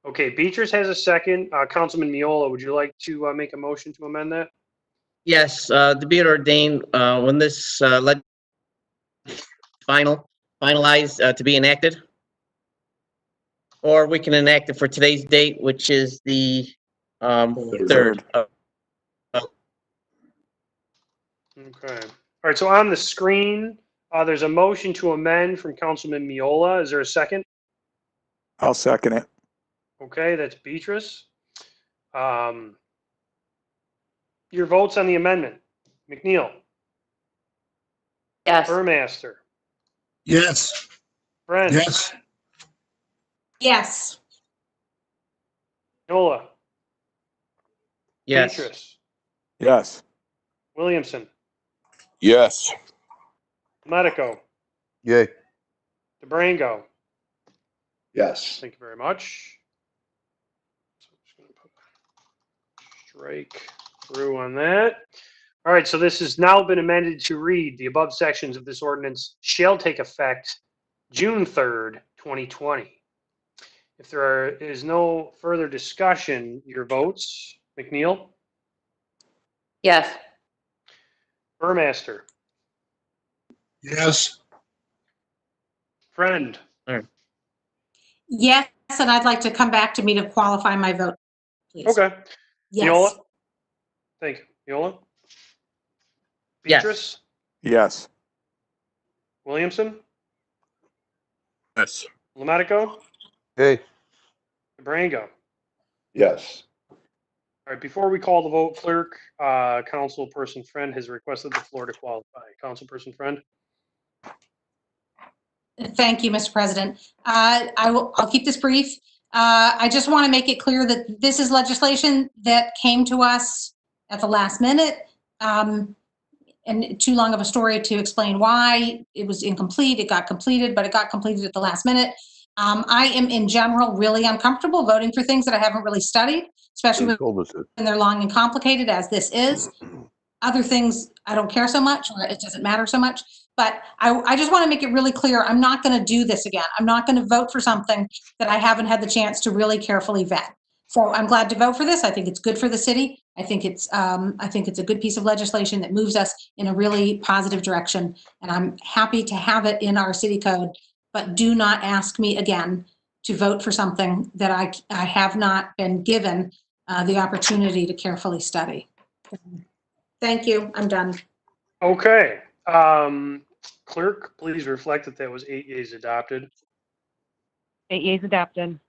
Okay, Beatrice has a second. Councilman Miola, would you like to make a motion to amend that? Yes, to be it ordained, when this finalized to be enacted, or we can enact it for today's date, which is the 3rd. Okay. All right, so on the screen, there's a motion to amend from Councilman Miola. Is there a second? I'll second it. Okay, that's Beatrice. Your votes on the amendment. McNeil. Yes. Burmaster. Yes. Friend. Yes. Yes. Miola. Yes. Beatrice. Yes. Williamson. Yes. Medico. Yay. DeBrango. Yes. Thank you very much. So I'm just going to put strike through on that. All right, so this has now been amended to read: the above sections of this ordinance shall take effect June 3rd, 2020. If there is no further discussion, your votes. McNeil? Yes. Burmaster? Yes. Friend? Yes, and I'd like to come back to me to qualify my vote, please. Okay. Yes. Neola? Thank you. Neola? Yes. Beatrice? Yes. Williamson? Yes. Lomatico? Hey, DeBrango? Yes. All right, before we call the vote, clerk, Councilperson Friend has requested the floor to qualify. Councilperson Friend? Thank you, Mr. President. I'll keep this brief. I just want to make it clear that this is legislation that came to us at the last minute. And too long of a story to explain why. It was incomplete. It got completed, but it got completed at the last minute. I am in general really uncomfortable voting for things that I haven't really studied, especially they told us it. when they're long and complicated as this is. Other things, I don't care so much, or it doesn't matter so much. But I just want to make it really clear, I'm not going to do this again. I'm not going to vote for something that I haven't had the chance to really carefully vet. So I'm glad to vote for this. I think it's good for the city. I think it's a good piece of legislation that moves us in a really positive direction. And I'm happy to have it in our city code, but do not ask me again to vote for something that I have not been given the opportunity to carefully study. Thank you. I'm done. Okay. Clerk, please reflect that that was 8 yeas adopted. 8 yeas adopted.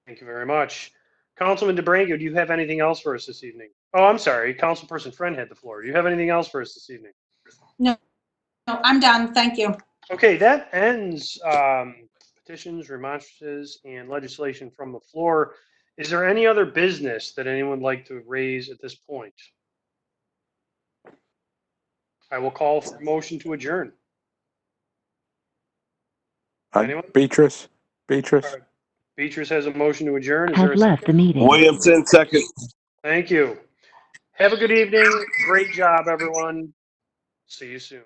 Thank you very much. Councilman DeBrango, do you have anything else for us this evening? Oh, I'm sorry. Councilperson Friend had the floor. Do you have anything else for us this evening? No, I'm done. Thank you. Okay, that ends petitions, remonstrances, and legislation from the floor. Is there any other business that anyone would like to raise at this point? I will call for a motion to adjourn. Anyone? Beatrice? All right. Beatrice has a motion to adjourn. Is Has there a left the second? meeting. Williamson, second. Thank you. Have a good evening. Great job, everyone. See you soon.